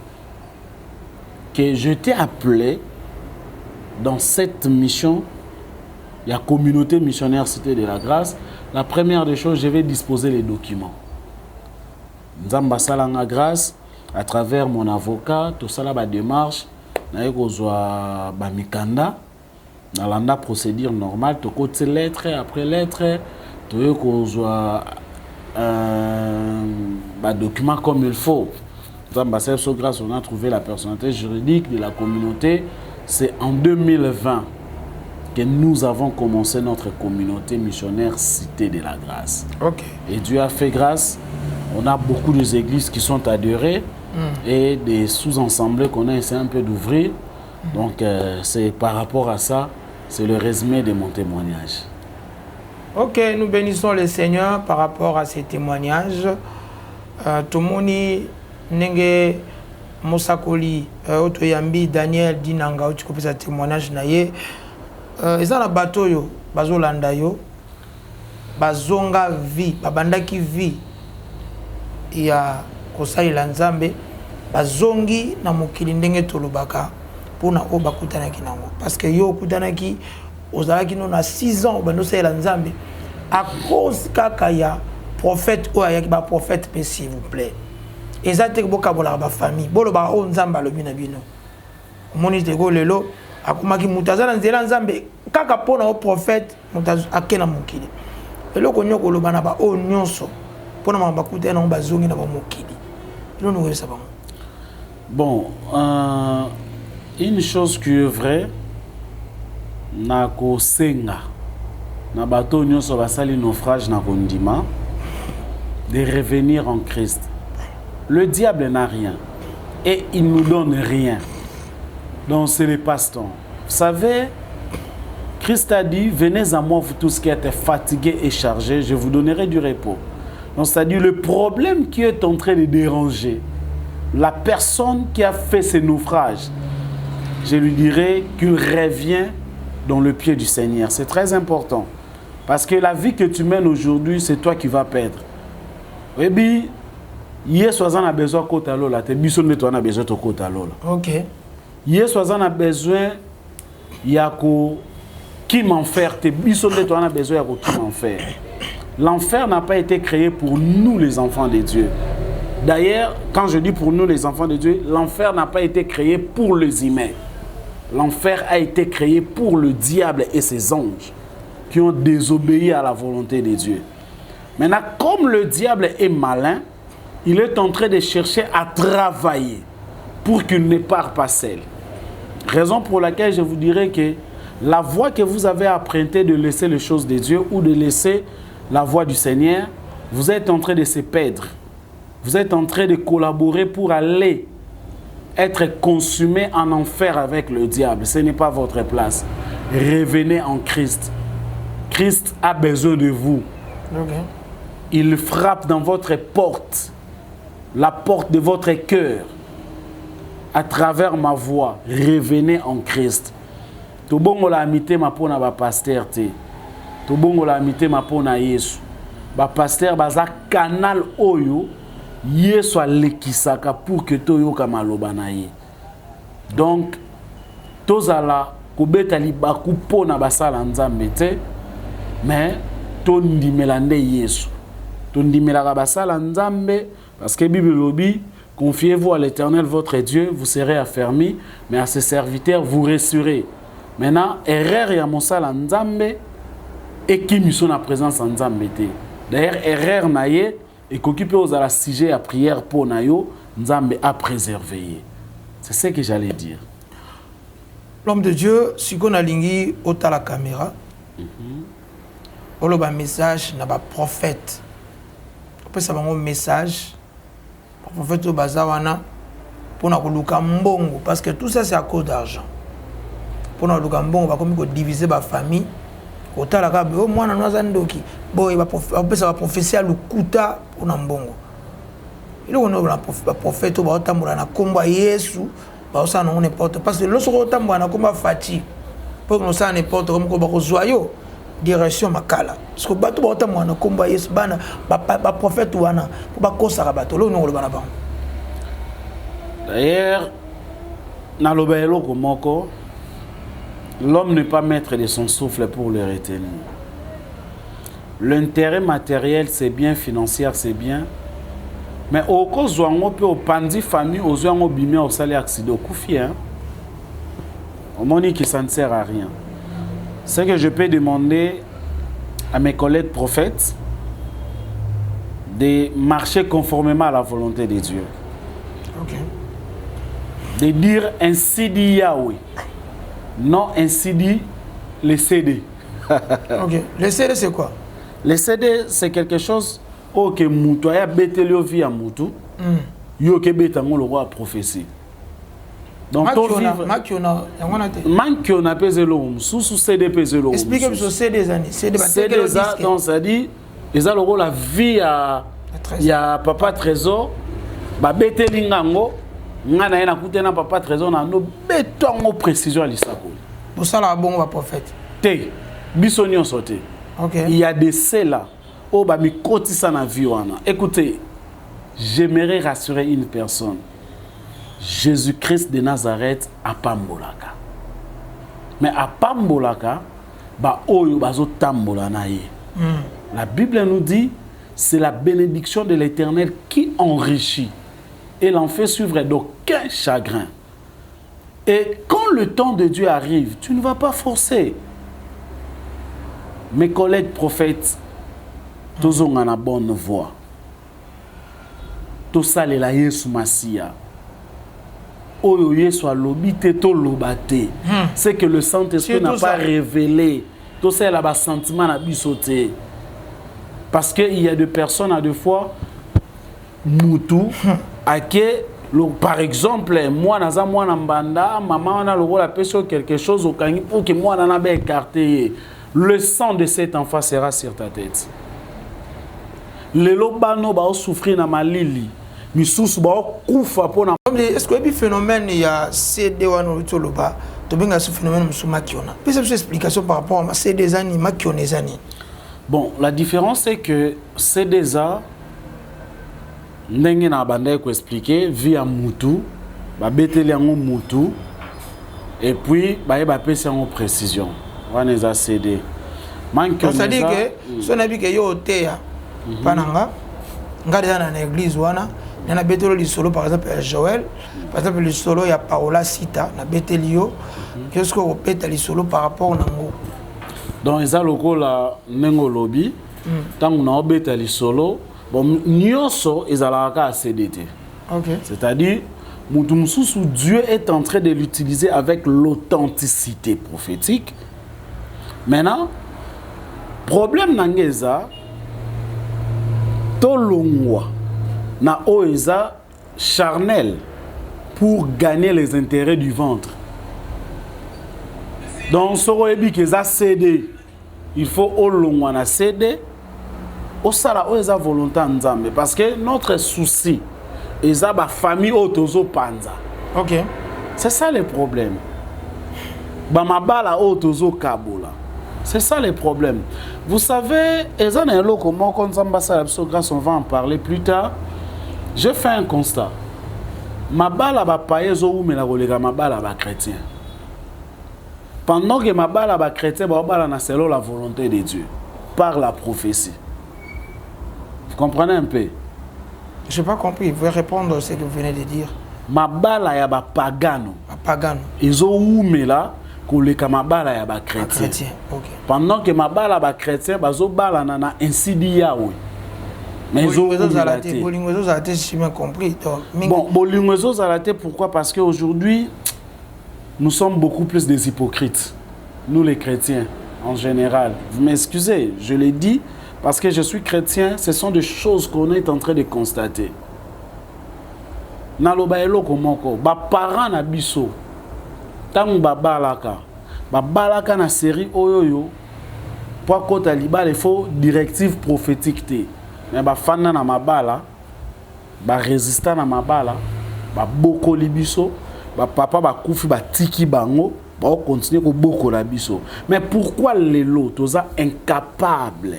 que je t'ai appelé dans cette mission, la communauté missionnaire Cité de la Grâce, la première des choses, je vais disposer les documents. Nzamba Salanga Grâce, à travers mon avocat, tout ça là, démarche, na ekozwa ba mikanda, dans la procédure normale, tout côté lettre après lettre, tout ekozwa document comme il faut. Grâce, on a trouvé la personnalité juridique de la communauté. C'est en 2020 que nous avons commencé notre communauté missionnaire Cité de la Grâce. Et Dieu a fait grâce. On a beaucoup d'églises qui sont adhérées et des sous-assemblées qu'on a essayé un peu d'ouvrir. Donc, c'est par rapport à ça, c'est le résumé de mon témoignage. Ok, nous bénissons le Seigneur par rapport à ces témoignages. Tout le monde Nenge Mosakoli, Otoyambi, Daniel, Dinanga, tu copies ce témoignage naie. Ils ont un bateau yo, bazolanda yo, bazonga vie, babanda qui vit. Il y a Kosai Lanzambe, bazongi na mokili ndenge tolobaka pour na oba kutanaki nango. Parce que yo kutanaki, ozalaki no na 6 ans, bando sa Lanzambe. À cause kakaya prophète ou ayaki ba prophète, s'il vous plaît. Ezate boka bola ba famille bolo ba o nzamba lo bina bino moni te go lelo akumaki mutazana nzela nzambe kaka pona o prophète mutaz akena mokili eloko nyoko lo bana ba o nyonso pona ma bakuta na ba zongi na ba mokili ilo no wesa ba. Bon, une chose qui est vraie na ko senga na bato nyonso basali naufrage na kondima de revenir en Christ. Le diable n'a rien et il nous donne rien. Donc c'est les passe-temps. Vous savez Christ a dit, venez à moi, vous tous qui êtes fatigués et chargés, je vous donnerai du repos. Donc, c'est-à-dire le problème qui est en train de déranger la personne qui a fait ces naufrages, je lui dirais qu'il revient dans le pied du Seigneur. C'est très important. Parce que la vie que tu mènes aujourd'hui, c'est toi qui vas perdre. Et puis, hier soir, on a besoin de côté à l'eau. Tu as besoin de côté à l'eau. Ok. Hier soir, on a besoin de qui m'enfer. Tu as besoin de qui m'enfer. L'enfer n'a pas été créé pour nous, les enfants de Dieu. D'ailleurs, quand je dis pour nous, les enfants de Dieu, l'enfer n'a pas été créé pour les humains. L'enfer a été créé pour le diable et ses anges qui ont désobéi à la volonté de Dieu. Maintenant, comme le diable est malin, il est en train de chercher à travailler pour qu'il ne parte pas seul. Raison pour laquelle je vous dirais que la voie que vous avez empruntée de laisser les choses de Dieu ou de laisser la voie du Seigneur, vous êtes en train de se perdre. Vous êtes en train de collaborer pour aller être consumé en enfer avec le diable. Ce n'est pas votre place. Revenez en Christ. Christ a besoin de vous. Okay. Il frappe dans votre porte, la porte de votre cœur, à travers ma voix. Revenez en Christ. Tout bon la amité ma pona ba pasteur te. Tout bon la amité ma pona Yesu. Ba pasteur baza canal oyo Yesu alekisaka pour que toyo kamaloba na ye. Donc tozala kobeta libaku pona basala nzambe te, mais tondimela nde Yesu. Tondimela basala nzambe parce que Bible lobi, confiez-vous à l'Éternel votre Dieu, vous serez affermis, mais à ses serviteurs vous ressurez. Maintenant, erreur ya mosala nzambe et qui mission na présence en nzambe te. D'ailleurs, erreur na ye et qu'occupé aux la sujet à prière pour nayo, nzambe a préservé. C'est ce que j'allais dire. L'homme de Dieu, si on a lingi ota la caméra, on a un message na ba prophète. Après ça un message prophète au bazawana pour na koluka mbongo parce que tout ça c'est à cause d'argent. Pour na koluka mbongo ba comme ko diviser ba famille. Otala ka be o mwana nwaza ndoki boy ba prophétie à lukuta pour na mbongo. Il on a prophète ba otambola na komba Yesu ba osana on n'importe parce que lorsque otambola na komba fati pour que nous ça n'importe comme ko ba ko zoyo direction makala parce que bato ba otambola na komba Yesu bana ba prophète wana pour ba kosaka bato lo no bana ba. D'ailleurs na lobelo ko moko l'homme n'est pas maître de son souffle pour le retenir. L'intérêt matériel, c'est bien, financier, c'est bien. Mais au cas où on peut au pandi famille, aux gens au bimé au salaire accident, au koufi, au moni qui ça ne sert à rien. Ce que je peux demander à mes collègues prophètes, de marcher conformément à la volonté de Dieu. Okay. De dire ainsi dit Yahweh. Non, ainsi dit les CD. Ok. Les CD, c'est quoi? Les CD, c'est quelque chose que Moutou a bételé vie à Moutou. Yo ke bétango le roi prophétie. Donc ton vivre. Makiona peselo, sous CD peselo. Expliquez-moi sur CD années. CD donc ça dit, ils ont le rôle la vie à il y a papa trésor, ba bételé ngango. Ngana ena kutena papa trésor na no betongo précision à l'isako. Pour ça la bon va prophète. Te bisonio sauté. OK. Il y a des cela au ba mi kotisa na vie wana. Écoutez, j'aimerais rassurer une personne. Jésus-Christ de Nazareth a pambolaka. Mais a pambolaka ba oyo bazo tambola na ye. La Bible nous dit c'est la bénédiction de l'Éternel qui enrichit. Et l'en fait suivre d'aucun chagrin. Et quand le temps de Dieu arrive, tu ne vas pas forcer. Mes collègues prophètes, tous ont une bonne voix. Tous ça les la Yesu Masia. Oyo Yesu alobite to lobate. C'est que le Saint-Esprit n'a pas révélé. Tout ça là bas sentiment na bisoté. Parce qu'il y a des personnes à deux fois Moutou à qui Par exemple, moi, naza moi nambanda, maman na logo la pêche quelque chose au kangi pour que moi na be écarté. Le sang de cet enfant sera sur ta tête. Le lobano ba souffrir na malili. Misous ba kufa pona. Est-ce que le phénomène il y a CD wana utoloba, to benga ce phénomène musuma kiona. Puis cette explication par rapport à CD ani makionez ani. Bon, la différence c'est que CDza ndenge na banda ko expliquer via mutu, ba beteli yango mutu et puis ba pesa en précision. Wana za CD. C'est-à-dire que son abi que yo teya pananga ngada na église wana na betelo li solo par exemple Joël, par exemple le solo ya Paola Sita na betelio qu'est-ce qu'on pète li solo par rapport nango. Donc eza lokola nengo lobi tangu na obeta li solo. Bon, nyonso ezalaka CDT. Okay. C'est-à-dire, Dieu est en train de l'utiliser avec l'authenticité prophétique. Maintenant, problème nangeza, tolongwa na oeza charnel pour gagner les intérêts du ventre. Donc, soroebi keza CD, il faut olongwa na CD. Au sala o eza volonté nzambe parce que notre souci eza ba famille otozo panza. OK. C'est ça le problème. Ba mabala otozo kabola. C'est ça le problème. Vous savez, eza na eloko moko nzamba sala biso grâce on va en parler plus tard. J'ai fait un constat. Mabala ba payezo ou mela koleka mabala ba chrétien. Pendant que mabala ba chrétien ba bala na selon la volonté de Dieu par la prophétie. Vous comprenez un peu? Je n'ai pas compris. Vous pouvez répondre à ce que vous venez de dire. Mabala ya ba pagano. Pagano. Ils ont oumela koleka mabala ya ba chrétien. Okay. Pendant que mabala ba chrétien bazo bala na insidi yawe. Mais ils ont zalaté. Bolingwezo zalaté, si j'ai bien compris. Bon, bolingwezo zalaté pourquoi? Parce qu'aujourd'hui nous sommes beaucoup plus des hypocrites. Nous les chrétiens en général. Vous m'excusez, je l'ai dit. Parce que je suis chrétien, ce sont des choses qu'on est en train de constater. Naloba eloko moko, ba parents na biso, tangu babalaka na série oyoyo, pour kota libala il faut directive prophétique te. Mais ba fana na mabala, ba résistant na mabala, ba boko libiso, ba papa ba kufi ba tiki bango, ba continuer ko boko la biso. Mais pourquoi les lots, toza incapable?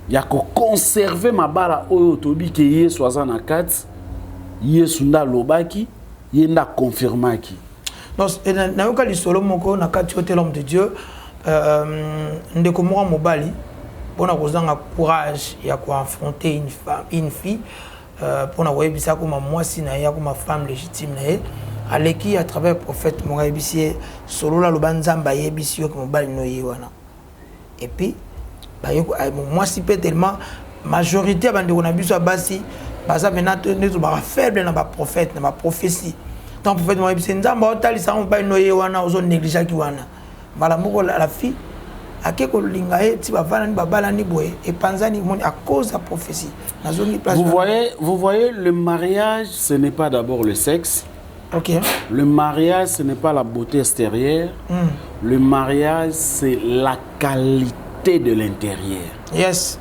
Il y a que conserver ma bala oyo tobi ke ye soazana kat ye sunda lobaki ye nda confirmaki. Donc na yoka li solo moko na kat yote l'homme de Dieu ndeko moko mobali pona kozanga courage ya ko affronter une fille pona koyebisa ko mwasi na ya ko ma femme légitime na ye aleki à travers prophète mo yebisi solo la lobanzamba yebisi yo ko mobali no ye wana. Et puis moi si peut tellement majorité bande on a biso basi baza maintenant ne faible na ba prophète na ba prophétie tant prophète moi bisi nzamba otalisa on ba noye wana ozo négliger ki wana mala moko la fille akeko linga e ti ba vana ni babala ni boye et panzani moni à cause de la prophétie na zone place. Vous voyez le mariage ce n'est pas d'abord le sexe. OK. Le mariage ce n'est pas la beauté extérieure. Le mariage c'est la qualité de l'intérieur. Yes.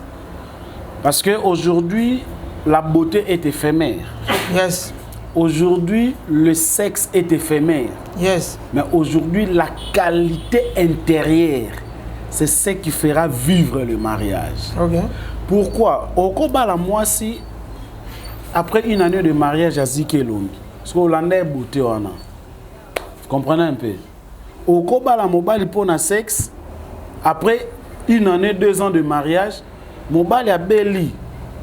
Parce que aujourd'hui la beauté est éphémère. Yes. Aujourd'hui le sexe est éphémère. Yes. Mais aujourd'hui la qualité intérieure c'est ce qui fera vivre le mariage. OK. Pourquoi? Au Kobala moi si après une année de mariage à Zikelongi, parce que Hollandais beauté on a. Vous comprenez un peu? Au Kobala mobile pour na sexe après une année, 2 ans de mariage, mon bal a belli,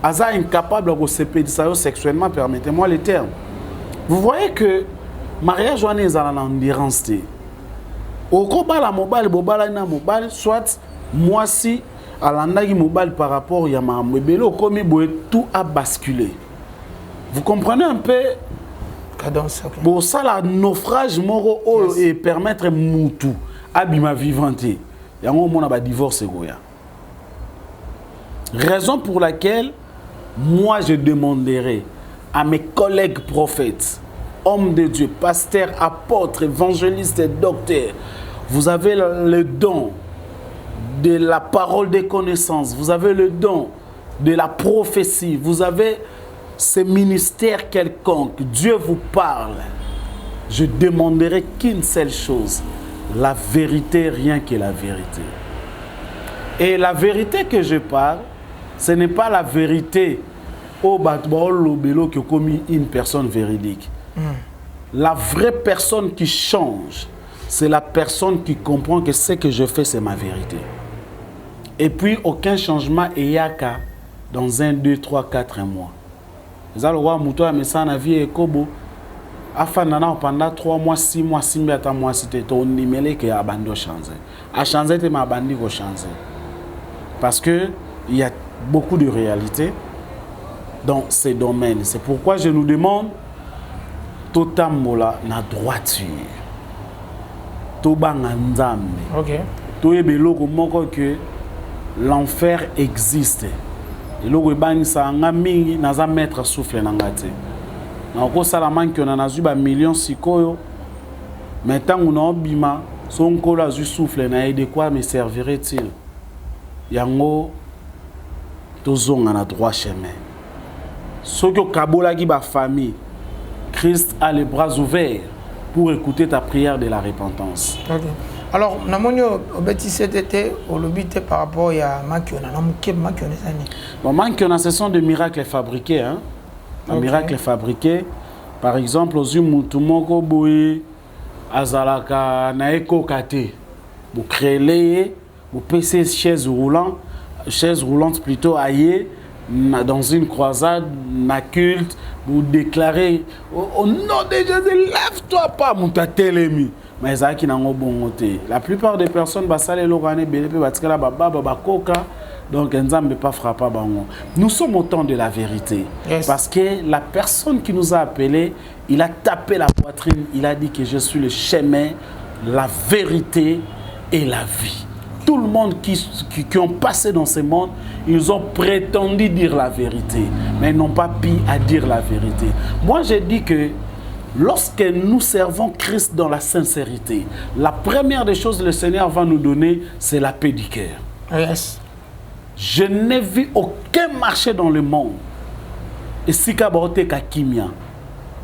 aza incapable de se pédisser sexuellement, permettez-moi le terme. Vous voyez que mariage on est en endurance. Au kobala mobile, bobala na mobile, soit moi si à l'andagi mobile par rapport à ma mobile, comme tout a basculé. Vous comprenez un peu? Cadence. Okay. Bon ça la naufrage moro yes. Et permettre moutou abima vivante. Il y a un moment où divorce. Raison pour laquelle moi je demanderai à mes collègues prophètes, hommes de Dieu, pasteurs, apôtres, évangélistes et docteurs, vous avez le don de la parole des connaissances, vous avez le don de la prophétie, vous avez ce ministère quelconque, Dieu vous parle, je demanderai qu'une seule chose, la vérité, rien que la vérité. Et la vérité que je parle, ce n'est pas la vérité au Batbolo qui a commis une personne véridique. La vraie personne qui change, c'est la personne qui comprend que ce que je fais, c'est ma vérité. Et puis, aucun changement est yaka dans 1, 2, 3, 4 mois. Vous allez voir, Moutoua, mais ça, la vie est kobo. Pendant 3 mois, 6 mois, 6 mois, c'était ton numéro qui a abandonné changer. A changer, tu m'as abandonné pour changer. Parce qu'il y a beaucoup de réalités dans ces domaines. C'est pourquoi je nous demande, Totamola na droiture. Tobanga nzambe. Ok. Toyebelo komoko que l'enfer existe. Et le rebani sa nga mingi naza mettre souffle na ngate. Na ko sala manki on a ba millions sikoyo. Mais tant on a bima son ko la souffle na de quoi me servirait-il? Yango tozonga na droit chemin. Soko kabola ki ba famille. Christ a les bras ouverts pour écouter ta prière de la repentance. Okay. Alors, namonio obeti c'était au lobité par rapport à Makiona. Bon, Makiona, ce sont des miracles fabriqués. Hein? Okay. Un miracle fabriqué. Par exemple, aux Umutumoko Boé, Azalaka, Naeko Kate. Vous créez, vous PC chaise roulante plutôt aillée. Dans une croisade, na culte, vous déclarez au nom de Jésus, lève-toi pas, mon télémi. Mais ça qui n'a pas bon côté. La plupart des personnes basale l'orane belépé batikala baba bakoka donc nzambe pas frappa bango. Nous sommes au temps de la vérité. Yes. Parce que la personne qui nous a appelés, il a tapé la poitrine, il a dit que je suis le chemin, la vérité et la vie. Tout le monde qui ont passé dans ce monde, ils ont prétendu dire la vérité, mais ils n'ont pas pu à dire la vérité. Moi, j'ai dit que lorsque nous servons Christ dans la sincérité, la première des choses que le Seigneur va nous donner, c'est la paix du cœur. Yes. Je n'ai vu aucun marché dans le monde. Et si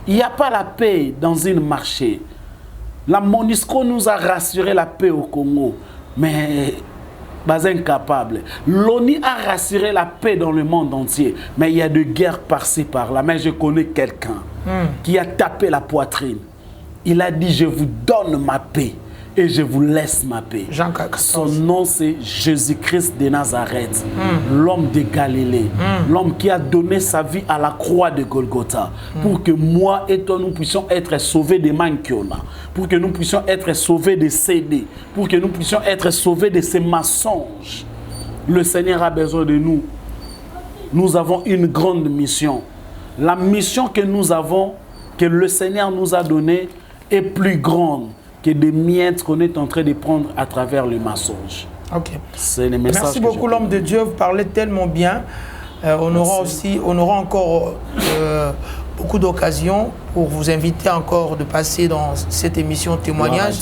il n'y a pas la paix dans un marché. La MONUSCO nous a rassuré la paix au Congo. Mais pas incapable. L'ONU a rassuré la paix dans le monde entier. Mais il y a de guerres par-ci, par-là. Mais je connais quelqu'un qui a tapé la poitrine. Il a dit, je vous donne ma paix et je vous laisse ma paix. Son nom, c'est Jésus-Christ de Nazareth, l'homme de Galilée, l'homme qui a donné sa vie à la croix de Golgotha, pour que moi et toi, nous puissions être sauvés des Mankiona, pour que nous puissions être sauvés des CD, pour que nous puissions être sauvés de ces mensonges. Le Seigneur a besoin de nous. Nous avons une grande mission. La mission que nous avons, que le Seigneur nous a donnée, est plus grande que des miettes qu'on est en train de prendre à travers le mensonge. Ok. C'est le message. Merci beaucoup, l'homme de Dieu. Vous parlez tellement bien. On aura encore beaucoup d'occasions pour vous inviter encore de passer dans cette émission témoignage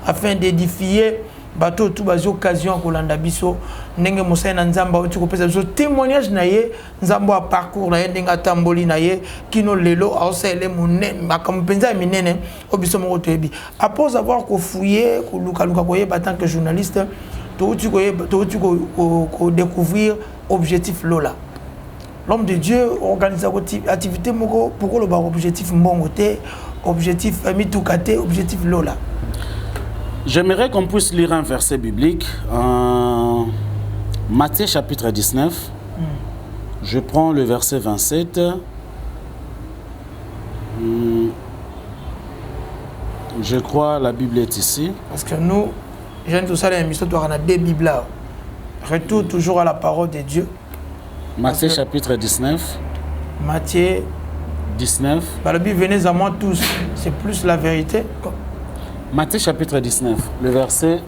afin d'édifier bateau tout bas occasion kolanda biso ndenge mosai na nzamba uti ko pesa biso témoignage na ye nzambo a parcours na ye ndenga tamboli na ye kino lelo aosele munene makampenza minene obiso mo toyebi après avoir ko fouiller ko luka ko yeba tant que journaliste to uti ko découvrir objectif lola. L'homme de Dieu organise activité moko pour le objectif mbongote objectif mitukate objectif lola. J'aimerais qu'on puisse lire un verset biblique en Matthieu chapitre 19. Je prends le verset 27. Je crois la Bible est ici. Parce que nous, j'aime tout ça, l'émission, on a deux Bibles là. Retour toujours à la parole de Dieu. Matthieu chapitre 19. Matthieu 19. La Bible, venez à moi tous, c'est plus la vérité. Matthieu chapitre 19, le verset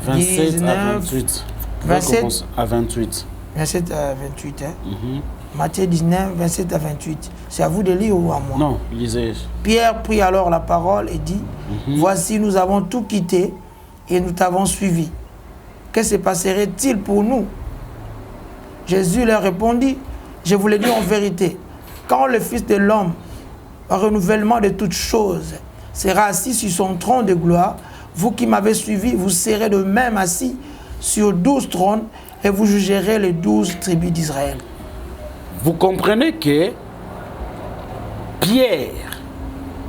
27 à 28. 27 à 28. 27 à 28. Hein? Matthieu 19, 27 à 28. C'est à vous de lire ou à moi? Non, lisez. Pierre prit alors la parole et dit, voici, nous avons tout quitté et nous t'avons suivi. Que se passerait-il pour nous? Jésus leur répondit, je vous le dis en vérité, quand le Fils de l'homme, au renouvellement de toutes choses, sera assis sur son trône de gloire, vous qui m'avez suivi, vous serez de même assis sur 12 trônes et vous jugerez les 12 tribus d'Israël. Vous comprenez que Pierre,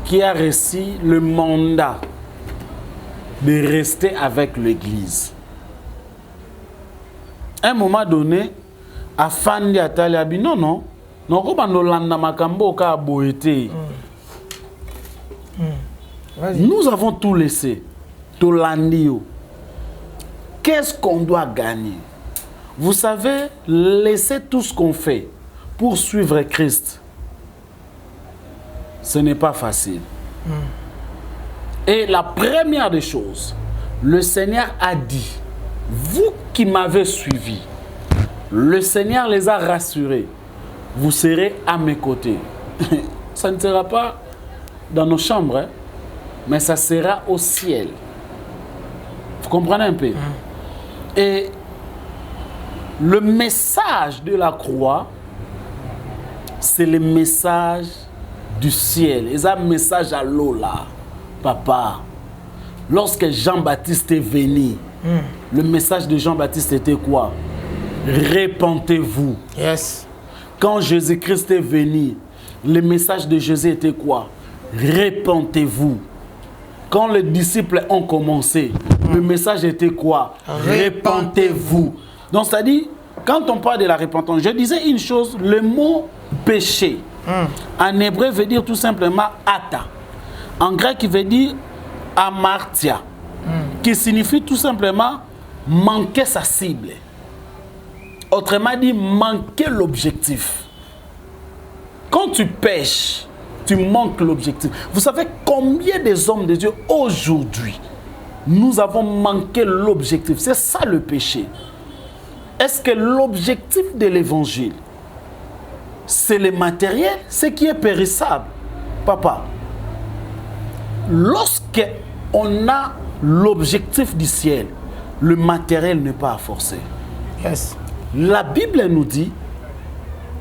qui a reçu le mandat de rester avec l'Église, à un moment donné, à Fandi Atali a dit non, non, nous avons tout laissé. Qu'est-ce qu'on doit gagner? Vous savez, laisser tout ce qu'on fait pour suivre Christ, ce n'est pas facile. Et la première des choses, le Seigneur a dit, vous qui m'avez suivi, le Seigneur les a rassurés, vous serez à mes côtés. Ça ne sera pas dans nos chambres, hein, mais ça sera au ciel. Vous comprenez un peu? Et le message de la croix, c'est le message du ciel. Et ça, message à l'eau là, papa. Lorsque Jean-Baptiste est venu, le message de Jean-Baptiste était quoi? Répentez-vous. Yes. Quand Jésus-Christ est venu, le message de Jésus était quoi? Répentez-vous. Quand les disciples ont commencé, le message était quoi? Répentez-vous. Donc, c'est-à-dire, quand on parle de la repentance, je disais une chose, le mot péché, en hébreu veut dire tout simplement ata. En grec, il veut dire amartia, qui signifie tout simplement manquer sa cible. Autrement dit, manquer l'objectif. Quand tu pêches, tu manques l'objectif. Vous savez combien des hommes de Dieu aujourd'hui, nous avons manqué l'objectif. C'est ça le péché. Est-ce que l'objectif de l'évangile, c'est le matériel, ce qui est périssable? Papa, lorsqu'on a l'objectif du ciel, le matériel n'est pas à forcer. Yes. La Bible nous dit,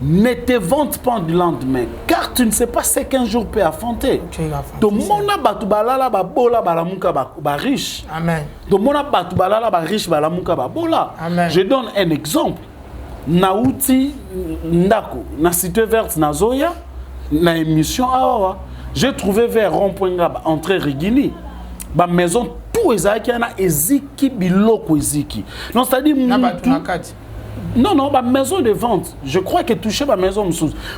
ne te vante pas du lendemain, car tu ne sais pas ce qu'un jour peut affronter. Tout le monde a battu balala babola balamuka ba riche. Amen. Tout le monde a battu balala ba riche balamuka babola. Amen. Je donne un exemple. Nauti ndako na cité verte na Zoya na émission awa. J'ai trouvé vers rond-point entre Rigini. Ba maison tout ezaki na eziki biloko eziki. Non, c'est-à-dire non, non, ma maison de vente, je crois que touché ma maison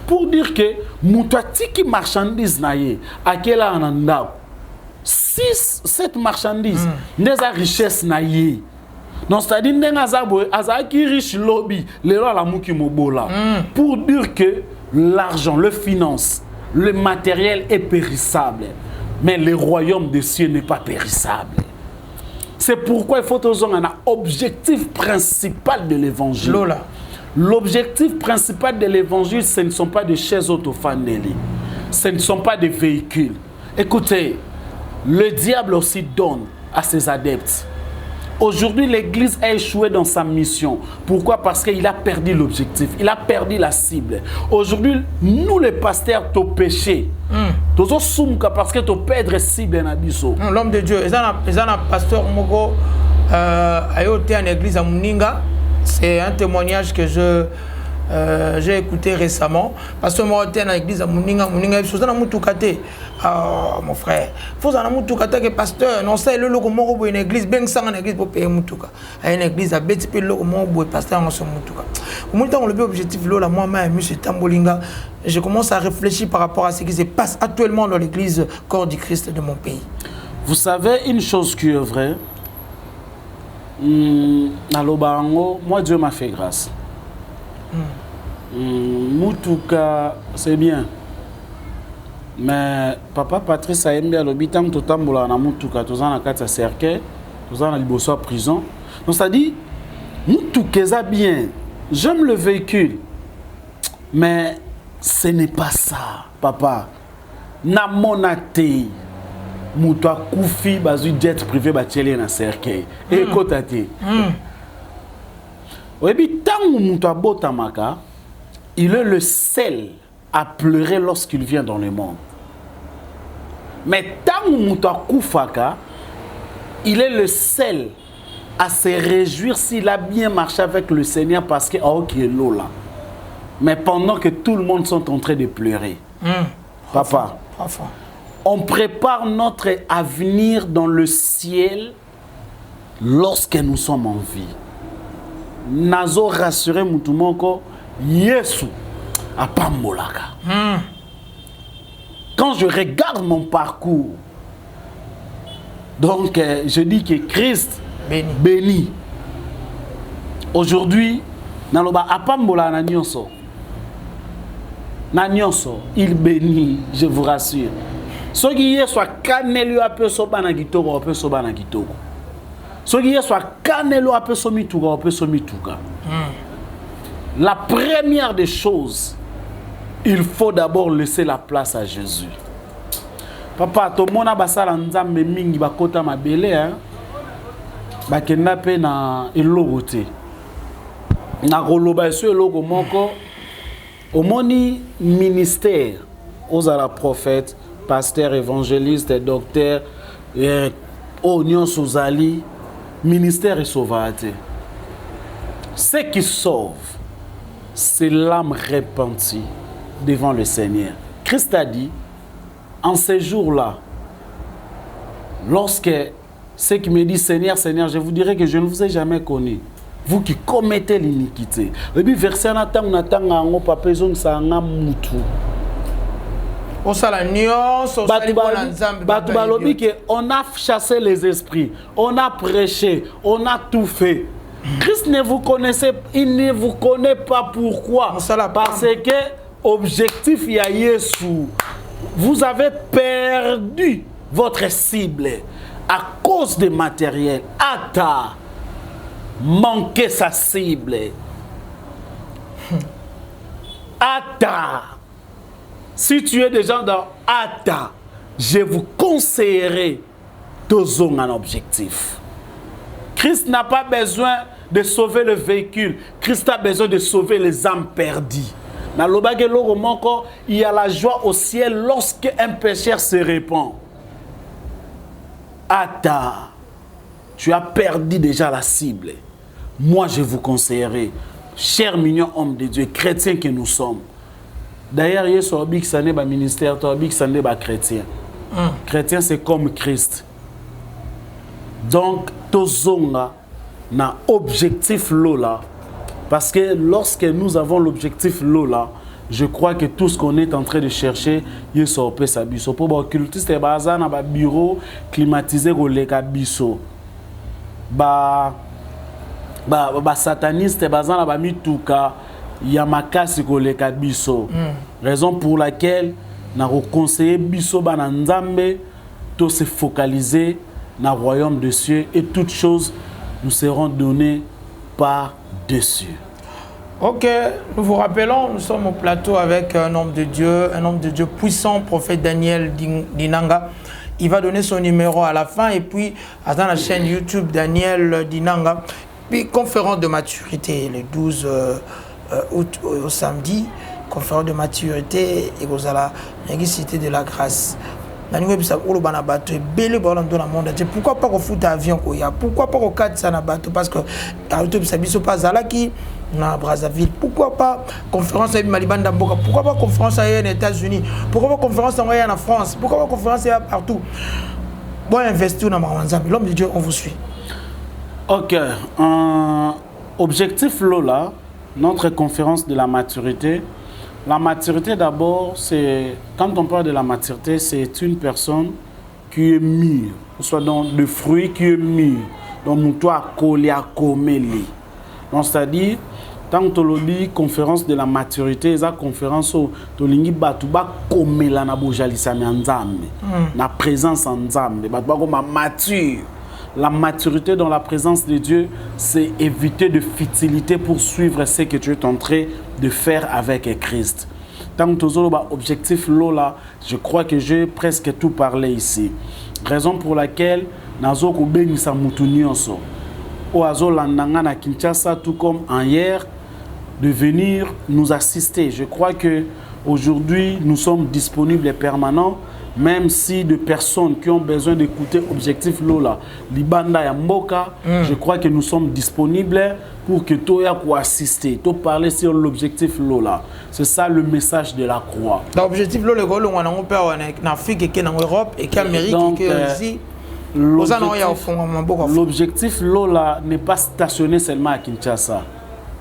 pour dire que moutati qui marchandise naie à quelle ananda 6-7 marchandises des richesse naie. Donc c'est-à-dire que azaki riche lobby les lois la mouki mobola pour dire que l'argent, le finance, le matériel est périssable, mais le royaume des cieux n'est pas périssable. C'est pourquoi il faut toujours un objectif principal de l'évangile. L'objectif principal de l'évangile, ce ne sont pas des chaises autofanelées. Ce ne sont pas des véhicules. Écoutez, le diable aussi donne à ses adeptes. Aujourd'hui, l'Église a échoué dans sa mission. Pourquoi? Parce qu'il a perdu l'objectif. Il a perdu la cible. Aujourd'hui, nous les pasteurs, tu péché. Parce que tu perds la cible. L'homme de Dieu, il y a un pasteur Mogo a été en église à Mouninga. C'est un témoignage que j'ai écouté récemment. Parce que moi, j'étais dans l'église à Mouninga. Mouninga, il faut mon frère. Il faut que pasteur, non, c'est le logo pour une église, bien sans une église pour payer Moutuka. Une église à Betty le logo pour pasteur en son Moutuka. Au moment où l'objectif là, moi, M. Tambolinga, je commence à réfléchir par rapport à ce qui se passe actuellement dans l'église corps du Christ de mon pays. Vous savez une chose qui est vraie. Moi, Dieu m'a fait grâce. Moutuka, c'est bien. Mais papa Patrice a aimé l'hôpital, tout le temps, na Moutuka, tout ça, na cercueil, tout ça, na Liboso prison. Donc, c'est-à-dire, Moutuka, ça bien. J'aime le véhicule. Mais ce n'est pas ça, papa. Na monate. Moutoua koufi bazu jet privé batiele na cercueil. Et kotate. Oui, tant moutoua botamaka, il est le seul à pleurer lorsqu'il vient dans le monde. Mais tant moutoua koufaka, il est le seul à se réjouir s'il a bien marché avec le Seigneur parce que ok là. Mais pendant que tout le monde sont en train de pleurer. Papa. On prépare notre avenir dans le ciel lorsque nous sommes en vie. Nazo rassurer Moutoumoko, Yesu a pas molaka. Quand je regarde mon parcours, donc je dis que Christ béni. Aujourd'hui, naloba apambola na nyonso. Na nyonso, il bénit, je vous rassure. Ce qui est soit canelu a peu soba na kitoko, a peu soba na kitoko. Ce qui est soit canelu a peu somituga, a peu somituga. La première des choses, il faut d'abord laisser la place à Jésus. Papa, to mona basala nzambe mingi bakota mabele hein. Bakenda pe na elogote. Na koloba eso elogo moko omoni ministère aux à la prophète, pasteur, évangéliste, docteur, oignon sozali, ministère et sauvate. Ce qui sauve, c'est l'âme repentie devant le Seigneur. Christ a dit, en ces jours-là, lorsque ceux qui me disent Seigneur, Seigneur, je vous dirai que je ne vous ai jamais connu. Vous qui commettez l'iniquité. Et puis verset on a chassé les esprits, on a prêché, on a tout fait. Christ ne vous connaissait, il ne vous connaît pas pourquoi. Parce que objectif il y a Yesu. Vous avez perdu votre cible à cause des matériels. Ata manquer sa cible. Ata. Si tu es déjà dans Ata, je vous conseillerais de un objectif. Christ n'a pas besoin de sauver le véhicule. Christ a besoin de sauver les âmes perdues. Dans le il y a la joie au ciel lorsque un pécheur se répand. Ata, tu as perdu déjà la cible. Moi, je vous conseillerais, chers mignons hommes de Dieu, chrétiens que nous sommes. D'ailleurs, il y a un ministère, il y a chrétien. Chrétien, c'est comme Christ. Donc, tozonga na objectif lola. Parce que lorsque nous avons l'objectif lola, je crois que tout ce qu'on est en train de chercher, il se peut s'abisso. Pour les occultistes, il y a un bureau climatisé pour les biso. Sataniste, il y a un mituka, il y a makasi pour les biso. Raison pour laquelle nous conseillons biso bananzambe de se focaliser dans le royaume des cieux et toutes choses nous seront données par-dessus. Ok, nous vous rappelons, nous sommes au plateau avec un homme de Dieu puissant, prophète Daniel Dinanga. Il va donner son numéro à la fin et puis dans la chaîne YouTube Daniel Dinanga. Puis conférence de maturité le 12 août au samedi, conférence de maturité et vous allez la cité de la grâce. Pourquoi pas qu'on fout avion? Pourquoi pas qu'on cadre ça na bateau? Parce que pas na Brazzaville. Pourquoi pas conférence à Malibanda Mboka? Pourquoi pas conférence à aux États-Unis? Pourquoi pas conférence en France? Pourquoi pas conférence partout? Bon, investir dans Mawanzambi. L'homme de Dieu, on vous suit. Ok. Objectif Lola, notre conférence de la maturité. La maturité d'abord, c'est quand on parle de la maturité, c'est une personne qui est mûre, soit dans le fruit qui est mûr, donc mon toit collé à comméli. Donc c'est-à-dire, tant que tu dis conférence de la maturité, c'est conférence où tu lingi batuba comméla na bojalisa nzambe, na présence nzambe, batuba comme mature. La maturité dans la présence de Dieu, c'est éviter de futilité pour suivre ce que tu es en train de faire avec Christ. Tant que tu as objectif là, je crois que j'ai presque tout parlé ici. Raison pour laquelle nazo ko benisa mutu nyonso o azolandanga na Kinshasa tout comme hier de venir nous assister. Je crois que aujourd'hui nous sommes disponibles et permanents, même si de personnes qui ont besoin d'écouter Objectif Lola, Libanda et Mboka, je crois que nous sommes disponibles pour que toi puisses assister, toi parler sur l'Objectif Lola. C'est ça le message de la croix. L'Objectif Lola, on peut en Afrique et en Europe et en Amérique et ici. L'Objectif Lola n'est pas stationné seulement à Kinshasa.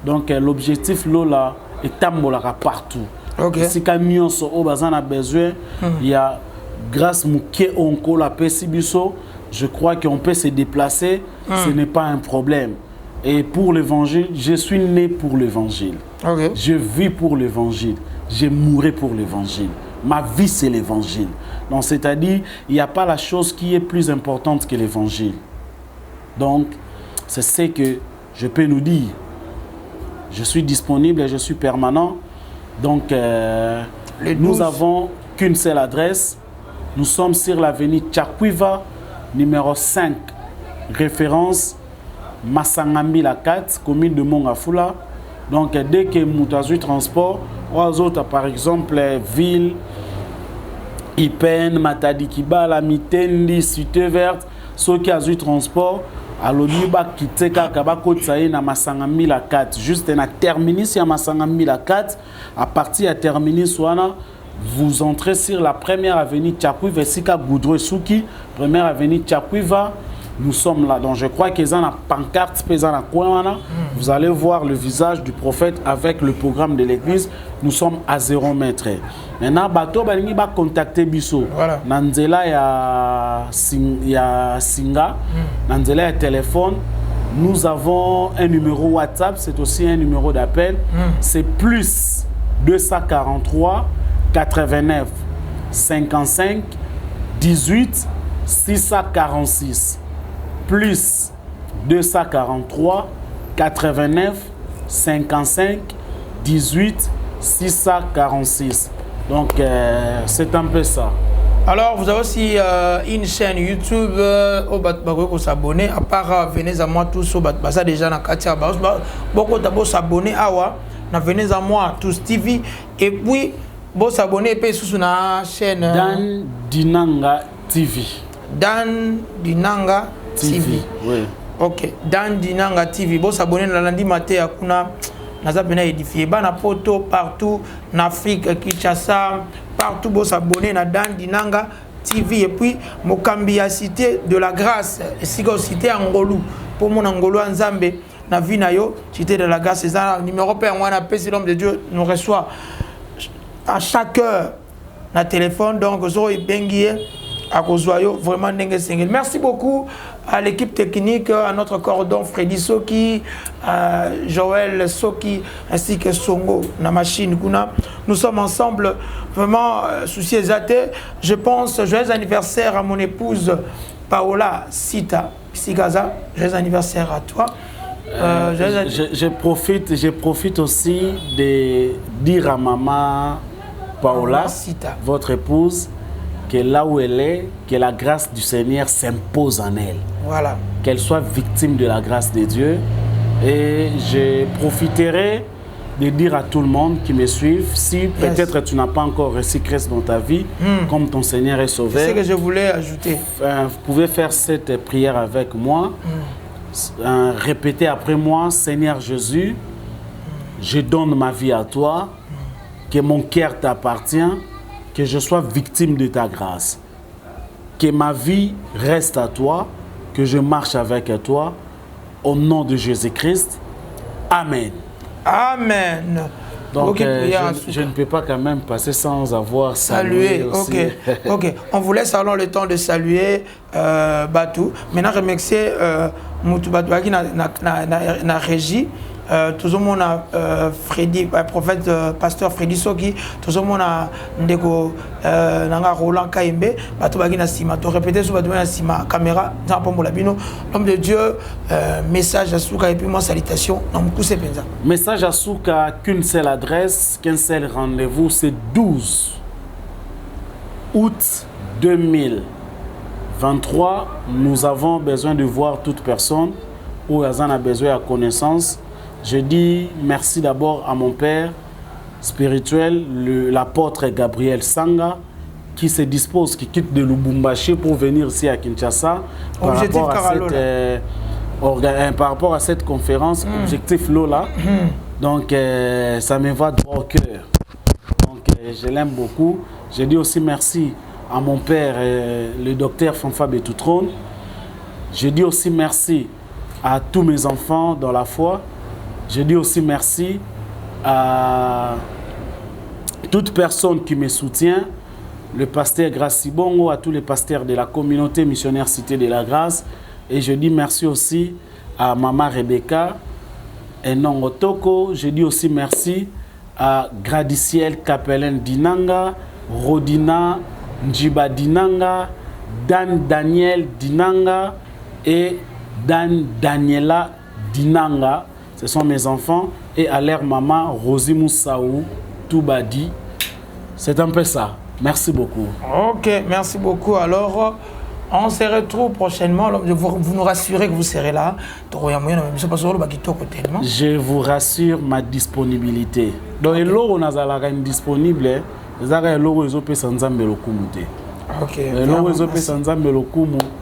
Donc l'Objectif Lola est ambolaka partout. Si camion au bazan a besoin, il y a grâce Mouké Onko la Pesibiso, je crois qu'on peut se déplacer, ce n'est pas un problème. Et pour l'évangile, je suis né pour l'évangile. Je vis pour l'évangile. Je mourrai pour l'évangile. Ma vie, c'est l'évangile. Donc, c'est-à-dire, il n'y a pas la chose qui est plus importante que l'évangile. Donc, c'est ce que je peux nous dire. Je suis disponible et je suis permanent. Donc, nous n'avons qu'une seule adresse. Nous sommes sur l'avenue Tchakwiva, numéro 5, référence Massangambi la 4, commune de Mongafula. Donc, dès que nous avons transport, aux autres, par exemple, ville, Ipen, Matadikiba, la Mitendi, Cité Verte, ceux qui ont eu transport, à l'Oliba, Kiteka, Kabako, Tsaï, na Massangambi la 4. Juste na terminus à Massangambi la 4, à partir de terminus, vous entrez sur la première avenue Tchakwiva, Sika Goudro Souki, première avenue Tchakwiva. Nous sommes là. Donc je crois qu'ils ont la pancarte, vous allez voir le visage du prophète avec le programme de l'église. Nous sommes à 0 mètre. Maintenant, bateau va contacter Bisso. Nanzela ya Singa, Nanzela ya téléphone. Nous avons un numéro WhatsApp, c'est aussi un numéro d'appel. C'est plus 243 89 55 18 646. Plus 243 89 55 18 646. Donc c'est un peu ça. Alors vous avez aussi une chaîne YouTube où s'abonner. À part venez à moi tous ça déjà na Katia beaucoup d'abord s'abonner awa na venez à moi tous TV et puis bon s'abonner et puis sur la chaîne Dan Dinanga TV. Dan Dinanga TV. Oui. Ok. Dan Dinanga TV. Bon s'abonner la lundi matin à kuna naza pena édifié bana poto partout en Afrique, Kinshasa, partout bon s'abonner na Dan Dinanga TV et puis Mokambi a cité de la grâce et si go cité Angolou pour mon Angolou Nzambe na vie na yo cité de la grâce c'est ça numéro père moi na PC l'homme de Dieu nous reçoit à chaque heure na téléphone donc zo bengié à Kozoyo, vraiment n'engue single. Merci beaucoup à l'équipe technique, à notre cordon Freddy Soki, à Joël Soki, ainsi que Songo, la machine Kuna. Nous sommes ensemble, vraiment souciés exaltés. Je pense, joyeux anniversaire à mon épouse Paola Sita Sigaza. Joyeux anniversaire à toi. Je profite aussi de dire à maman Paola, Sita, votre épouse, que là où elle est, que la grâce du Seigneur s'impose en elle. Voilà. Qu'elle soit victime de la grâce de Dieu. Et je profiterai de dire à tout le monde qui me suit, si peut-être tu n'as pas encore reçu Christ dans ta vie, comme ton Seigneur est sauveur. C'est ce que je voulais ajouter. Vous pouvez faire cette prière avec moi. Répétez après moi, Seigneur Jésus, je donne ma vie à toi, que mon cœur t'appartient, que je sois victime de ta grâce, que ma vie reste à toi, que je marche avec toi, au nom de Jésus-Christ. Amen. Amen. Donc, je ne peux pas quand même passer sans avoir salué aussi. Ok. On vous laisse alors le temps de saluer Batou. Maintenant, remercier Moutou Batou qui na régie. tout le monde a Freddy, prophète, pasteur Freddy Soki, tout le monde a Ndeko Nanga Roland Kaimbe, bato bagi na sima, to répéter sur bato na sima, caméra, dans Pombo Labino, l'homme de Dieu, message à Souka et puis moi salutation, dans Moukouse Penza. Message à Souka, qu'une seule adresse, qu'un seul rendez-vous, c'est 12 août 2023. Nous avons besoin de voir toute personne où Azan a besoin de connaissance. Je dis merci d'abord à mon père spirituel, l'apôtre Gabriel Sanga, qui se dispose, qui quitte de Lubumbashi pour venir ici à Kinshasa par rapport à cette conférence, Objectif Lola. Donc ça me va droit au cœur. Donc je l'aime beaucoup. Je dis aussi merci à mon père, le docteur Fanfa Betoutron. Je dis aussi merci à tous mes enfants dans la foi. Je dis aussi merci à toute personne qui me soutient, le pasteur Gracie Bongo, à tous les pasteurs de la communauté missionnaire Cité de la Grâce. Et je dis merci aussi à Maman Rebecca et non Otoko. Je dis aussi merci à Gradiciel Capelain Dinanga, Rodina Njiba Dinanga, Dan Daniel Dinanga et Dan Daniela Dinanga. Ce sont mes enfants. Et à leur maman, Rosie Moussaou Toubadi. C'est un peu ça. Merci beaucoup. Ok, merci beaucoup. Alors, on se retrouve prochainement. Vous nous rassurez que vous serez là. Je vous rassure ma disponibilité. Donc, okay. On a disponible.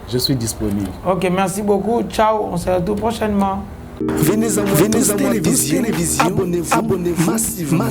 Je suis disponible. Ok, merci beaucoup. Ciao, on se retrouve prochainement. Venez à moi, télévision. Abonnez-vous massivement.